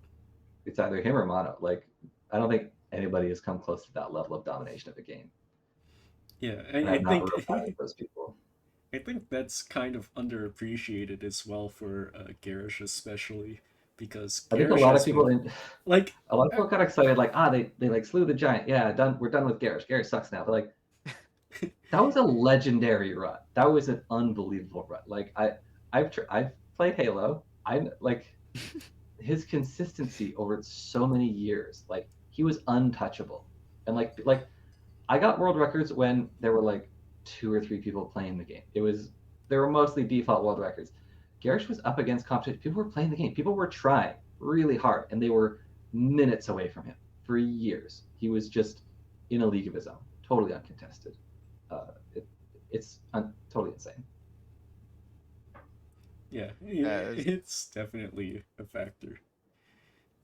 It's either him or Mono. Like, I don't think anybody has come close to that level of domination of a game. Yeah. And I I've not think real proud of those people. I think that's kind of underappreciated as well for Garish especially because I think a Garish lot of has people been in like a lot of people got excited, like, they like slew the giant. Yeah, done. We're done with Garish. Garish sucks now. But like, that was a legendary run. That was an unbelievable run. Like I've played Halo. I'm like his consistency over so many years. Like he was untouchable. And like I got world records when there were like 2 or 3 people playing the game. There were mostly default world records. Garish was up against competition. People were playing the game. People were trying really hard, and they were minutes away from him for years. He was just in a league of his own, totally uncontested. It, it's totally insane. yeah, As it's definitely a factor.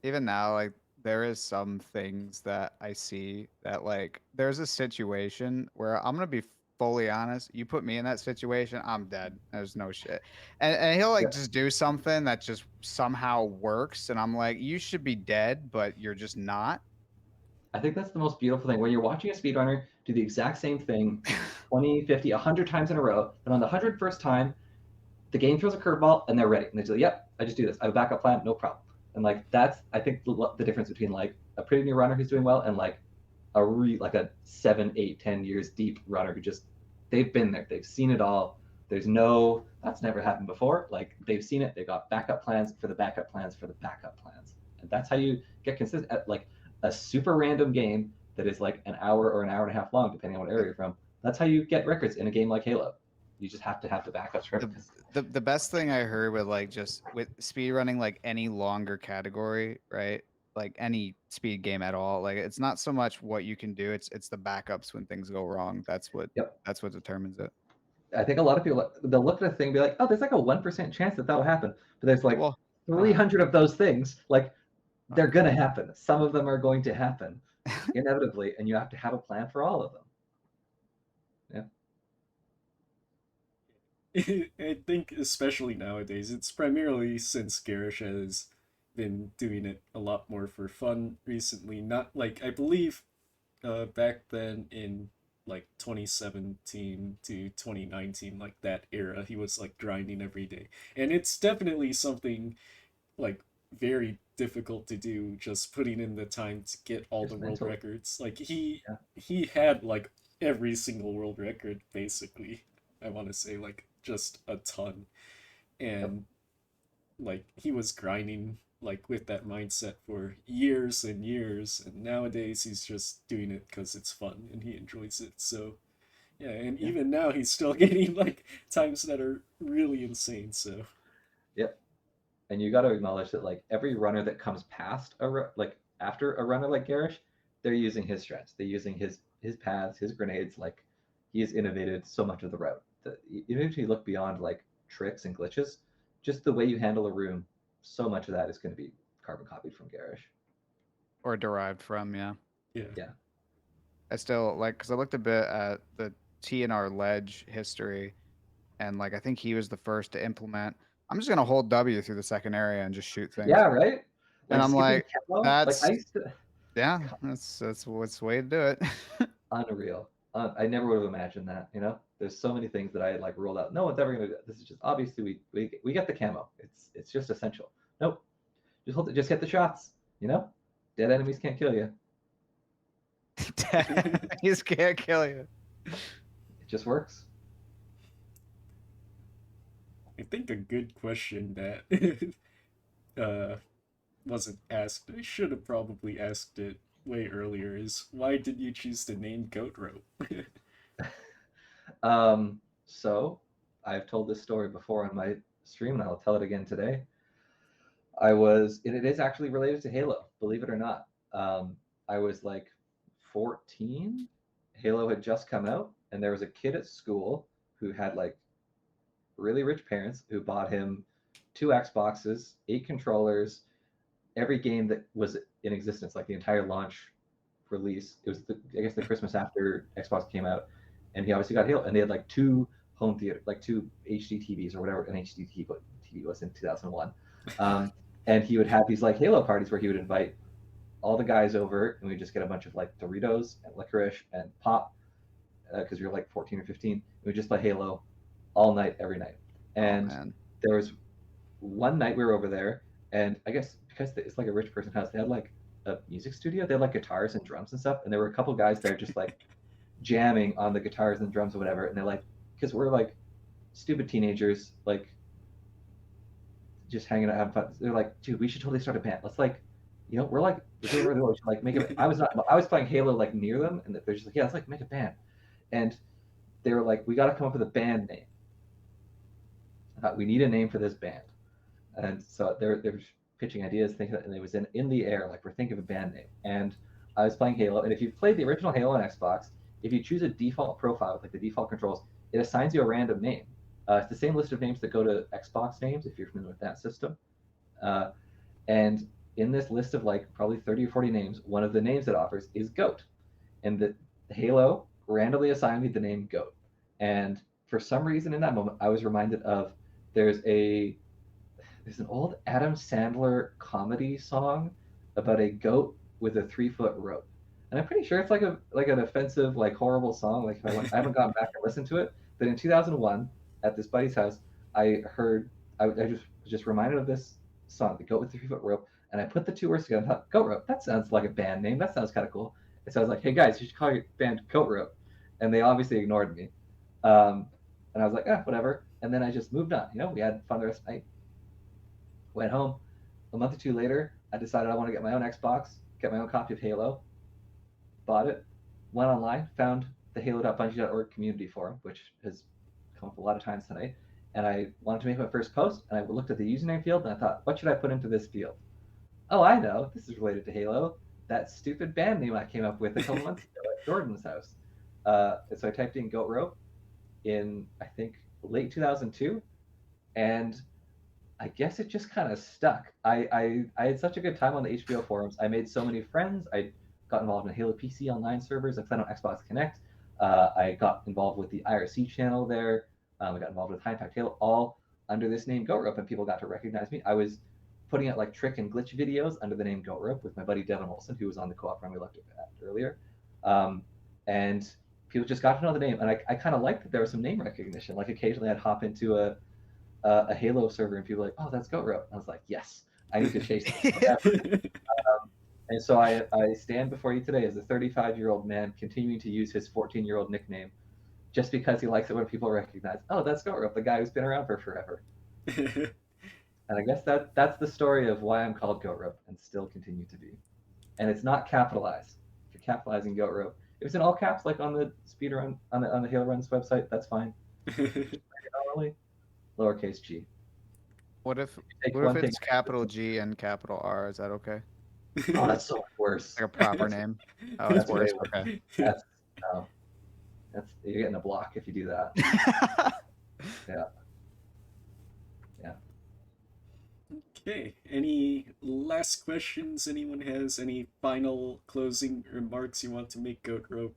even now, like there is some things that I see that like there's a situation where I'm gonna be fully honest. You put me in that situation, I'm dead. There's no shit. And he'll Yeah, like just do something that just somehow works, and I'm like, you should be dead, but you're just not. I think that's the most beautiful thing when you're watching a speedrunner do the exact same thing 20, 50, 100 times in a row, and on the 101st time, the game throws a curveball and they're ready. And they say, yep, I just do this. I have a backup plan, no problem. And like that's I think the difference between like a pretty new runner who's doing well and like like a 7, 8, 10 years deep runner who just they've been there, they've seen it all. There's no that's never happened before. Like they've seen it, they got backup plans for the backup plans for the backup plans. And that's how you get consistent at like a super random game that is like an hour or an hour and a half long, depending on what area you're from. That's how you get records in a game like Halo. You just have to have the backups for the everything. the best thing I heard with like just with speed running like any longer category, right? Like any speed game at all, like it's not so much what you can do, it's the backups when things go wrong. Yep. That's what determines it. I think a lot of people they'll look at a thing and be like, oh, there's like a 1% chance that that'll happen. But there's like Well, 300 of those things. Like uh, they're gonna happen. Some of them are going to happen inevitably, and you have to have a plan for all of them. Yeah. I think especially nowadays, it's primarily since Garish has been doing it a lot more for fun recently. Not like I believe back then in like 2017 to 2019, like that era, he was like grinding every day, and it's definitely something like very difficult to do. Just putting in the time to get all the Just world mentally. records. Like he Yeah. he had like every single world record basically. I want to say like just a ton, Yep. and like he was grinding like with that mindset for years and years, and nowadays he's just doing it because it's fun and he enjoys it. So yeah, and Yeah. even now he's still getting like times that are really insane. So Yep. And you got to acknowledge that like every runner that comes past like after a runner like Garish, they're using his strats. They're using his paths, his grenades. Like he has innovated so much of the route. That even if you look beyond like tricks and glitches, just the way you handle a room, so much of that is going to be carbon copied from Garish. or derived from, yeah. yeah. Yeah. I still like because I looked a bit at the TNR ledge history, and like I think he was the first to implement I'm just gonna hold W through the second area and just shoot things. Yeah, right. And Like I'm skipping like, camo. Like I that's used to. yeah, that's what's the way to do it. Unreal. I never would have imagined that. You know, there's so many things that I had like rolled out. No one's ever gonna do that. This is just obviously we get the camo. It's just essential. Nope. Just hold it. Just get the shots. You know, dead enemies can't kill you. He just can't kill you. It just works. I think a good question that wasn't asked, I should have probably asked it way earlier, is why did you choose the name Goatrope? So I've told this story before on my stream, and I'll tell it again today. It is actually related to Halo, believe it or not. I was like 14. Halo had just come out, and there was a kid at school who had like really rich parents who bought him 2 Xboxes, 8 controllers, every game that was in existence, like the entire launch release. It was I guess the Christmas after Xbox came out, and he obviously got Halo, and they had like 2 home theater, like 2 HD TVs or whatever an HD TV was in 2001. And he would have these like Halo parties where he would invite all the guys over, and we'd just get a bunch of like Doritos and licorice and pop, because we were like 14 or 15. And we'd just play Halo all night, every night. And there was one night we were over there, and I guess because it's like a rich person house, they had like a music studio. They had like guitars and drums and stuff, and there were a couple guys there just like jamming on the guitars and drums or whatever. And they're like, because we're like stupid teenagers, like just hanging out, having fun. They're like, dude, we should totally start a band. Let's like, you know, we're like, like make it. I was playing Halo like near them, and they're just like, yeah, let's like make a band. And they were like, we got to come up with a band name. I thought we need a name for this band, and so they're pitching ideas, thinking, and it was in the air, like we're thinking of a band name. And I was playing Halo, and if you've played the original Halo on Xbox, if you choose a default profile with like the default controls, it assigns you a random name. It's the same list of names that go to Xbox names, if you're familiar with that system. And in this list of like probably 30 or 40 names, one of the names it offers is Goat. And the Halo randomly assigned me the name Goat. And for some reason in that moment, I was reminded of there's an old Adam Sandler comedy song about a goat with a 3-foot rope. And I'm pretty sure it's like an offensive, like horrible song. Like I haven't gone back and listened to it, but in 2001 at this buddy's house, I just reminded of this song, the goat with the 3-foot rope, and I put the 2 words together and thought, Goat Rope, that sounds like a band name. That sounds kind of cool. And so I was like, hey guys, you should call your band Goat Rope. And they obviously ignored me. And I was like, whatever. And then I just moved on. You know, we had fun the rest of the night. Went home. A month or 2 later, I decided I want to get my own Xbox, get my own copy of Halo. Bought it. Went online, found the Halo.bungie.org community forum, which has come up a lot of times tonight. And I wanted to make my first post, and I looked at the username field, and I thought, what should I put into this field? Oh, I know. This is related to Halo. That stupid band name I came up with a couple months ago at Jordan's house. So I typed in Goat Rope in, I think, late 2002. And I guess it just kind of stuck. I had such a good time on the HBO forums. I made so many friends. I got involved in Halo PC online servers. I played on Xbox Connect. I got involved with the IRC channel there. I got involved with High Impact Halo, all under this name Goat Rope, and people got to recognize me. I was putting out like trick and glitch videos under the name Goat Rope with my buddy Devin Olson, who was on the co-op run we looked at earlier. And people just got to know the name, and I kind of liked that there was some name recognition. Like occasionally I'd hop into a Halo server, and people were like, oh, that's Goat Rope. I was like, yes, I need to chase it. And so I stand before you today as a 35-year-old man continuing to use his 14-year-old nickname just because he likes it when people recognize, oh, that's Goat Rope, the guy who's been around for forever. And I guess that's the story of why I'm called Goat Rope and still continue to be. And it's not capitalized. If you're capitalizing Goat Rope, if it's in all caps, like on the speedrun on the HaloRuns website, that's fine. Normally, lowercase g. What if it's capital G and capital R? Is that okay? Oh, that's so much worse. Like a proper name. Oh, that's worse. Okay. That's you're getting a block if you do that. Yeah. Okay. Any last questions? Anyone has any final closing remarks you want to make, Goat Rope?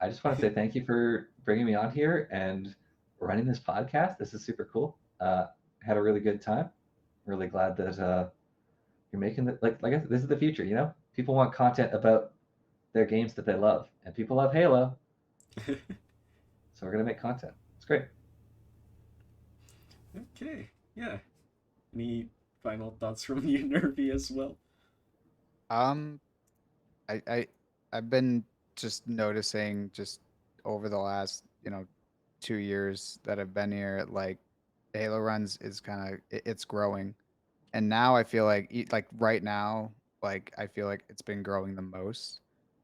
I just want to say thank you for bringing me on here and running this podcast. This is super cool. Had a really good time. Really glad that you're making the like this is the future. You know, people want content about their games that they love, and people love Halo, so we're gonna make content. It's great. Okay, yeah. Any final thoughts from you, Nervy, as well? Um, I I've been just noticing just over the last 2 years that I've been here, like Halo Runs is kind of it's growing, and now I feel like like right now, like I feel like it's been growing the most.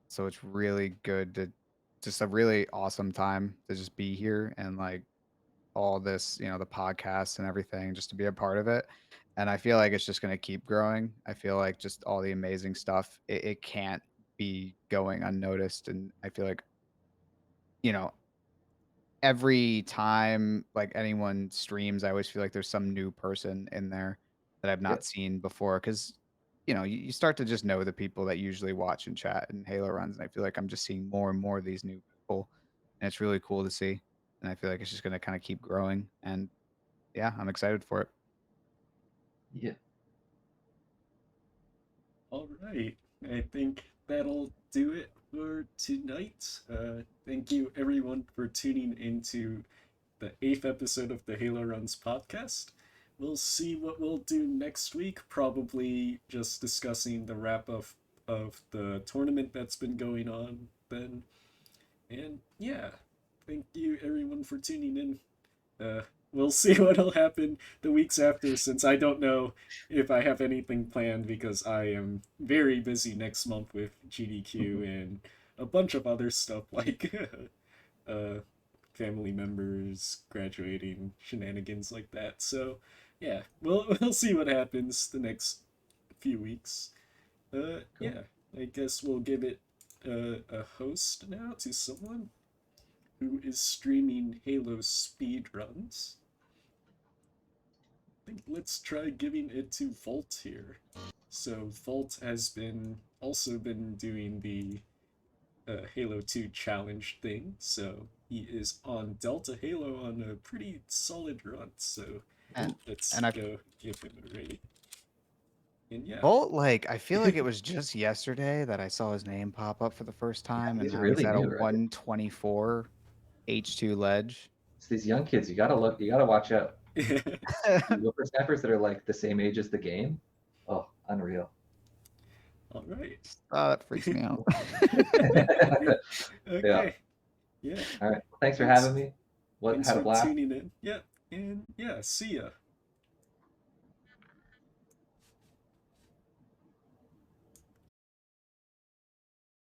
So it's really good to just a really awesome time to just be here and like all this, the podcast and everything, just to be a part of it. And I feel like it's just going to keep growing. I feel like just all the amazing stuff, it can't be going unnoticed. And I feel like, you know, every time like anyone streams, I always feel like there's some new person in there that I've Yeah, not seen before. Cause, you start to just know the people that usually watch and chat and Halo runs. And I feel like I'm just seeing more and more of these new people. And it's really cool to see. And I feel like it's just going to kind of keep growing. And yeah, I'm excited for it. yeah. All right. I think that'll do it for tonight. Thank you, everyone, for tuning into the eighth episode of the HaloRuns podcast. We'll see what we'll do next week. Probably just discussing the wrap up of the tournament that's been going on then. And yeah, thank you, everyone, for tuning in. Uh, we'll see what'll happen the weeks after, since I don't know if I have anything planned because I am very busy next month with GDQ and a bunch of other stuff like uh, family members graduating, shenanigans like that. So yeah, we'll see what happens the next few weeks. Cool. Yeah, I guess we'll give it a host now to someone who is streaming Halo speedruns. I think let's try giving it to Volt here. So Volt has been doing the Halo 2 challenge thing. So he is on Delta Halo on a pretty solid run. So And let's and I go give him a rate. And yeah. Volt, like I feel like it was just yesterday that I saw his name pop up for the first Yeah, time, and he's now he's really at a new, right? 124 H2 ledge. It's these young kids. You gotta look. You gotta watch out. Whippersnappers that are like the same age as the game. Oh, unreal. All right. Oh, that freaks me out. Yeah. Okay. Yeah. All right. Thanks for Thanks. having me. Thanks Had a for blast. tuning in. Yeah. And yeah, see ya.